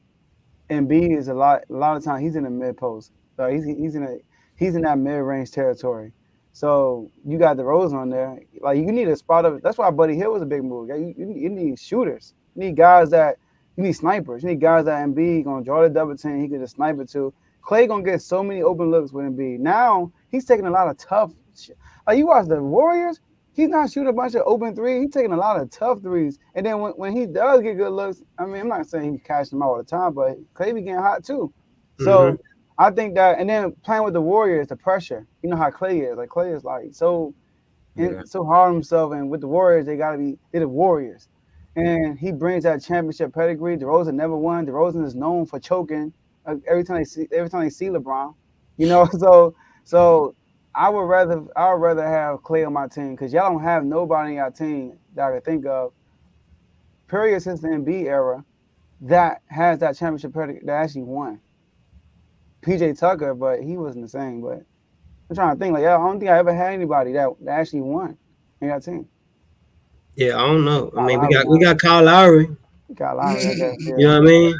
and B is a lot of times he's in the mid post. So he's in that mid range territory. So you got DeRozan on there. Like you need a spot of. That's why Buddy Hield was a big move. You need shooters. You need guys you need snipers. You need guys that Embiid gonna draw the double team. He could just snipe it too. Clay gonna get so many open looks with Embiid. Now he's taking a lot of tough. Like you watch the Warriors, he's not shooting a bunch of open threes. He's taking a lot of tough threes. And then when he does get good looks, I mean, I'm not saying he's catching them all the time, but Clay be getting hot too. So I think that, and then playing with the Warriors, the pressure. You know how Clay is. Like Clay is like so hard on himself, and with the Warriors, they're the Warriors. And he brings that championship pedigree. DeRozan never won. DeRozan is known for choking every time they see LeBron. So I would rather have Clay on my team because y'all don't have nobody on your team that I can think of, period, since the Embiid era, that has that championship pedigree that actually won. PJ Tucker, but he wasn't the same. But I'm trying to think, like, I don't think I ever had anybody that actually won in that team. Yeah, I don't know. I mean, we got Kyle Lowry. Kyle Lowry, I guess, yeah. You know what I mean?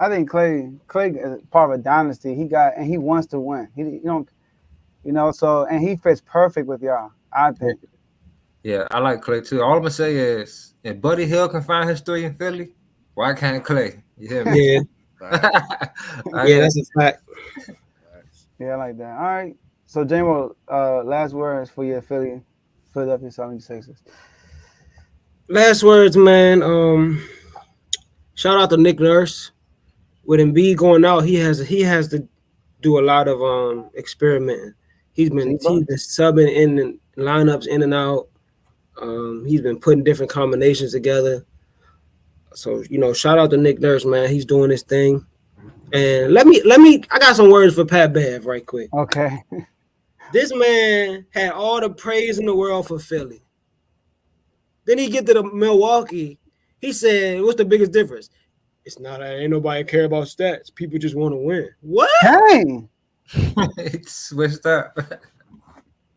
I think Clay is part of a dynasty. He wants to win. So and he fits perfect with y'all, I think. Yeah, I like Clay too. All I'm gonna say is if Buddy Hield can find his three in Philly, why can't Clay? You hear me? Yeah. Yeah, that's a fact. Yeah, I like that. All right. So J-Mo, last words for your Philadelphia 76ers. Last words, man. Shout out to Nick Nurse. With Embiid going out, he has to do a lot of experimenting. He's been subbing in lineups in and out. He's been putting different combinations together. So shout out to Nick Nurse, man. He's doing his thing. And let me. I got some words for Pat Bev right quick. Okay. This man had all the praise in the world for Philly. Then he get to the Milwaukee. He said, "What's the biggest difference? It's not. Ain't nobody care about stats. People just want to win." What? Dang. Switched up.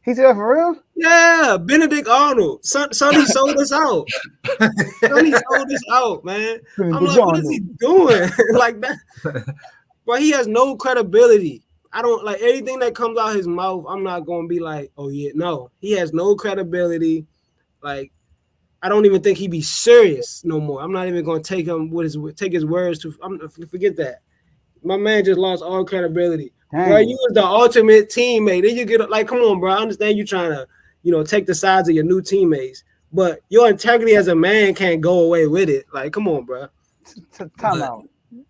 He said that for real? Yeah, Benedict Arnold. Sonny sold us out. Sonny sold us out, man. I'm like, what is he doing? Like that. But he has no credibility. I don't like anything that comes out his mouth. I'm not gonna be like, oh yeah, no. He has no credibility. Like, I don't even think he'd be serious no more. I'm not even gonna take his words to. Forget that. My man just lost all credibility. Dang. Bro, you was the ultimate teammate. Then you get like, come on, bro. I understand you trying to, take the sides of your new teammates, but your integrity as a man can't go away with it. Like, come on, bro. Time out.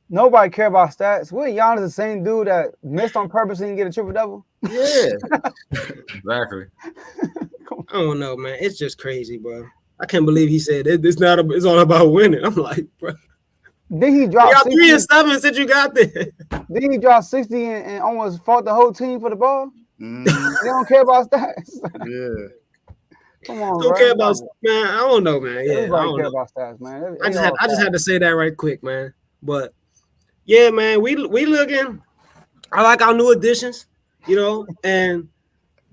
Nobody care about stats. Giannis the same dude that missed on purpose and didn't get a triple double? Yeah. Exactly. I don't know, man. It's just crazy, bro. I can't believe he said it's not. It's all about winning. I'm like, bro. Then he You dropped got 60. 3-7 since you got there. Then he dropped 60 and almost fought the whole team for the ball. Mhm. They don't care about stats. Yeah. Come on, Don't bro. care about, man. I don't know, man. Yeah, I Everybody don't care know. about stats, man. I just had to say that right quick, man. But yeah, man, we looking. I like our new additions, you know, and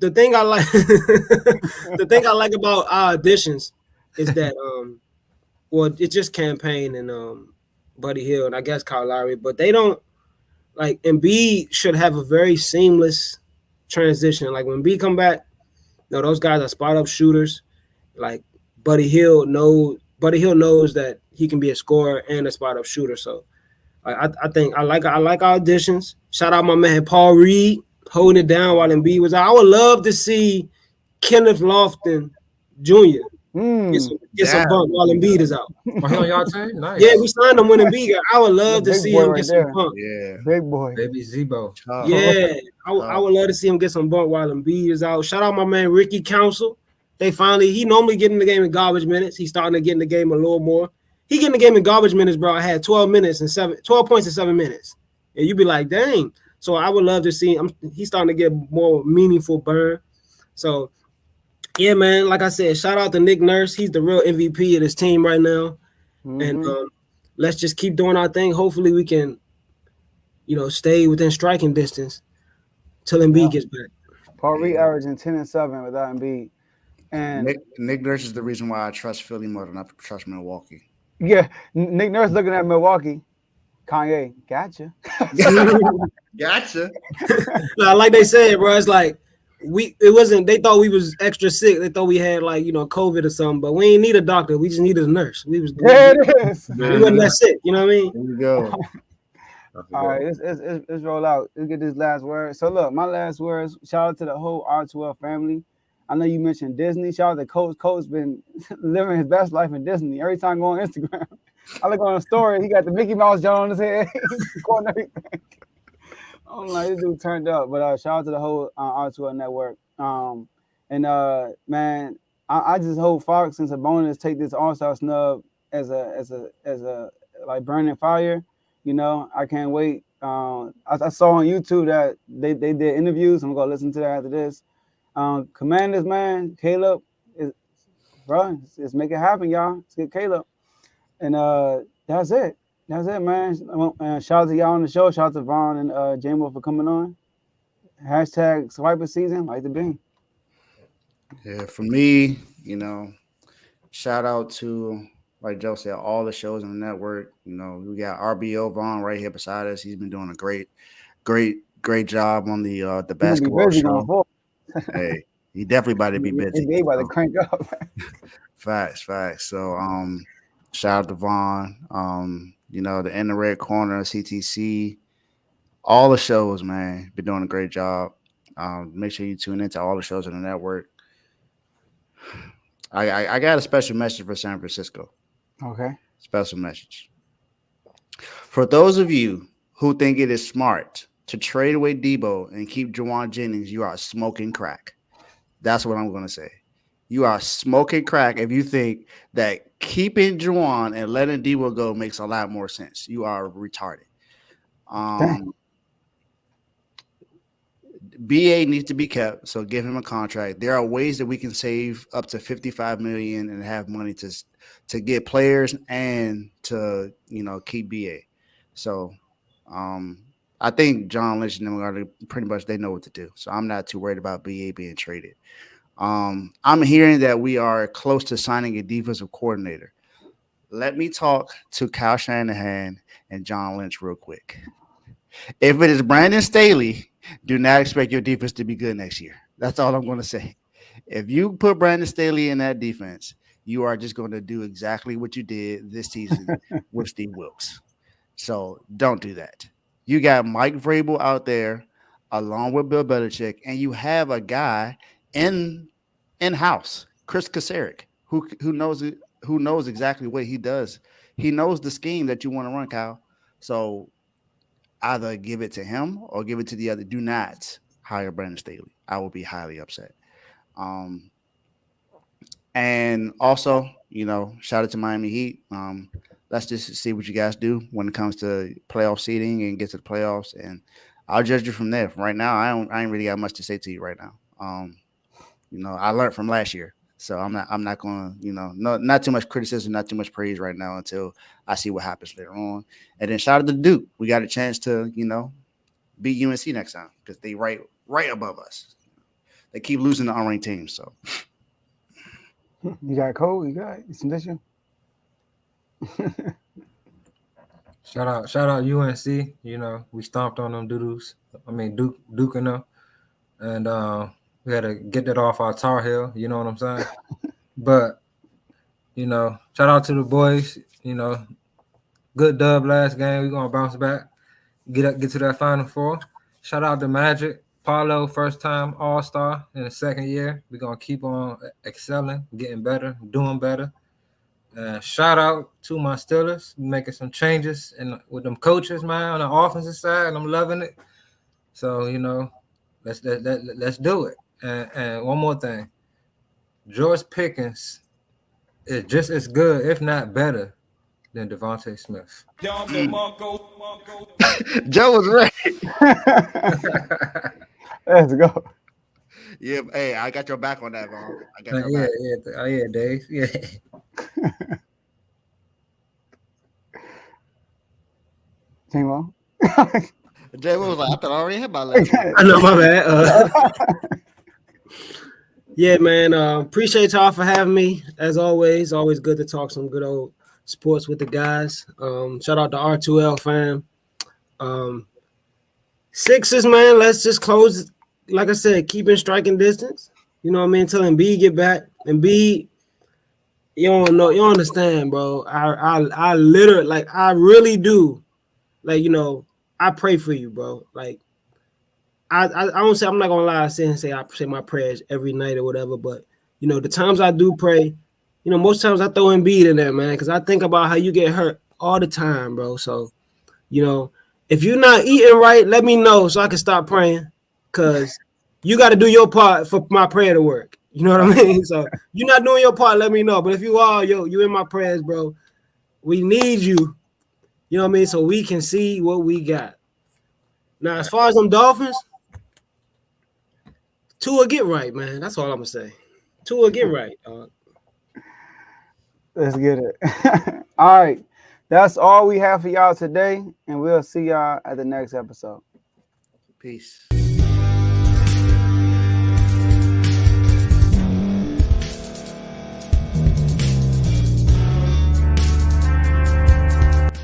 the thing I like, the thing I like about our additions is that well, it's just Campaign and Buddy Hill and I guess Kyle Lowry, but they don't like Embiid should have a very seamless transition. Like when Embiid come back, you know, those guys are spot up shooters. Like Buddy Hill knows that he can be a scorer and a spot up shooter. So I think I like our additions. Shout out my man Paul Reed holding it down while Embiid was out. I would love to see Kenneth Lofton Jr. Get some That bump while Embiid is out. Oh, he on y'all team? Nice. Yeah, we signed him when Embiid got. I would love to Big see boy him right get some there. bump. Yeah. Big boy. Baby Zebo. Tough. Yeah, I would love to see him get some bump while Embiid is out. Shout out my man Ricky Council. He normally get in the game in garbage minutes. He's starting to get in the game a little more. He get in the game in garbage minutes, bro. I had 12 points in 7 minutes. And you'd be like, dang. So I would love to see him. He's starting to get more meaningful burn. So yeah, man, like I said, shout out to Nick Nurse. He's the real MVP of this team right now. And let's just keep doing our thing. Hopefully we can, you know, stay within striking distance till Embiid gets back. Paul Reed averaging 10 and 7 without Embiid. And Nick Nurse is the reason why I trust Philly more than I trust Milwaukee. yeah, Nick Nurse looking at Milwaukee. Kanye, gotcha. Gotcha. Like they said, bro, it's like they thought we was extra sick. They thought we had like, you know, COVID or something, but we ain't need a doctor. We just needed a nurse. We There it is. we wasn't that sick, you know what I mean? Here we go. All right, let's roll out. Let's get this last word. So look, my last words. Shout out to the whole R2L family. I know you mentioned Disney. Shout out to Coach. Coach been living his best life in Disney. Every time I go on Instagram, I look on a story. He got the Mickey Mouse jar on his head. He's recording everything. I'm like, this dude turned up. But shout out to the whole R2L network. Man, I just hope Fox and Sabonis take this All-Star snub as a like burning fire. You know, I can't wait. I saw on YouTube that they did interviews. I'm gonna listen to that after this. Commanders, man, Caleb let's make it happen, y'all. Let's get Caleb. And that's it. That's it, man. Shout out to y'all on the show. Shout out to Vaughn and J-Mo for coming on. Hashtag Swiper season, like the bean. Yeah, for me, you know, shout out to, like Joe said, all the shows on the network. You know, we got RBO Vaughn right here beside us. He's been doing a great job on the basketball show. Hey, he definitely about to be busy. He about to crank up. Facts. So shout out to Vaughn. You know, the In the Red Corner, CTC, all the shows, man, been doing a great job. Make sure you tune into all the shows on the network. I got a special message for San Francisco. Okay. Special message. For those of you who think it is smart to trade away Debo and keep Juwan Jennings, you are smoking crack. That's what I'm going to say. You are smoking crack if you think that keeping Juwan and letting Debo go makes a lot more sense. You are retarded. BA needs to be kept, so give him a contract. There are ways that we can save up to $55 million and have money to get players and to, you know, keep BA. So I think John Lynch and them are pretty much, they know what to do. So I'm not too worried about BA being traded. I'm hearing that we are close to signing a defensive coordinator. Let me talk to Kyle Shanahan and John Lynch real quick. If it is Brandon Staley, do not expect your defense to be good next year. That's all I'm going to say. If you put Brandon Staley in that defense, you are just going to do exactly what you did this season with Steve Wilkes. So don't do that. You got Mike Vrabel out there along with Bill Belichick, and you have a guy in-house, Chris Kasarik, who knows exactly what he does. He knows the scheme that you want to run, Kyle. So either give it to him or give it to the other. Do not hire Brandon Staley. I will be highly upset. And also, shout out to Miami Heat. Let's just see what you guys do when it comes to playoff seeding and get to the playoffs, and I'll judge you from there. Right now, I ain't really got much to say to you right now. I learned from last year, so I'm not going to, not too much criticism, not too much praise right now until I see what happens later on. And then shout out to Duke. We got a chance to, beat UNC next time because they right above us. They keep losing to unranked teams, so. You got Cole? You got some issue? Shout out UNC. We stomped on them doodles. I mean Duke and them. And we had to get that off our Tar Heel, you know what I'm saying? But shout out to the boys, good dub last game. We're gonna bounce back, get to that Final Four. Shout out to Magic. Paulo, first time All-Star in the second year. We're going to keep on excelling, getting better, doing better. Shout out to my Steelers, making some changes with them coaches, man, on the offensive side, and I'm loving it. So, let's do it. And one more thing. George Pickens is just as good, if not better, than Devontae Smith. Joe was right. Let's go. Yeah, hey, I got your back on that, Vaughn. I got your back. Yeah, Dave. Yeah. Timo. Jay was like, I thought I already had my last one. I know, my bad. Yeah, man. Appreciate y'all for having me. As always good to talk some good old sports with the guys. Shout out to R2L fam. Sixers, man. Let's just close. Like I said, keep in striking distance. You know what I mean? Until Embiid get back. Embiid, you don't know, you don't understand, bro. I literally, like, I really do. Like, I pray for you, bro. Like, I don't say, I'm not gonna lie, I say I say my prayers every night or whatever, but the times I do pray, most times I throw Embiid in there, man, because I think about how you get hurt all the time, bro. So, if you're not eating right, let me know so I can stop praying, because you got to do your part for my prayer to work. You know what I mean? So you're not doing your part, let me know. But if you are, you in my prayers, bro. We need you. You know what I mean? So we can see what we got. Now, as far as them Dolphins, Tua get right, man. That's all I'm going to say. Tua get right, dog. Let's get it. All right. That's all we have for y'all today, and we'll see y'all at the next episode. Peace.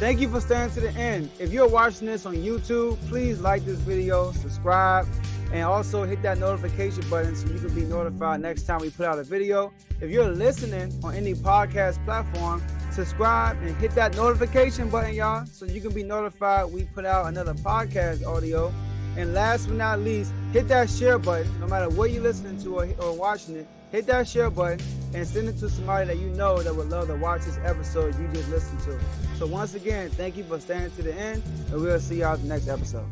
Thank you for staying to the end. If you're watching this on YouTube, please like this video, subscribe, and also hit that notification button so you can be notified next time we put out a video. If you're listening on any podcast platform, subscribe and hit that notification button, y'all, so you can be notified we put out another podcast audio. And last but not least, hit that share button. No matter what you're listening to or watching it, hit that share button and send it to somebody that you know that would love to watch this episode you just listened to. So once again, thank you for staying to the end, and we'll see y'all at the next episode.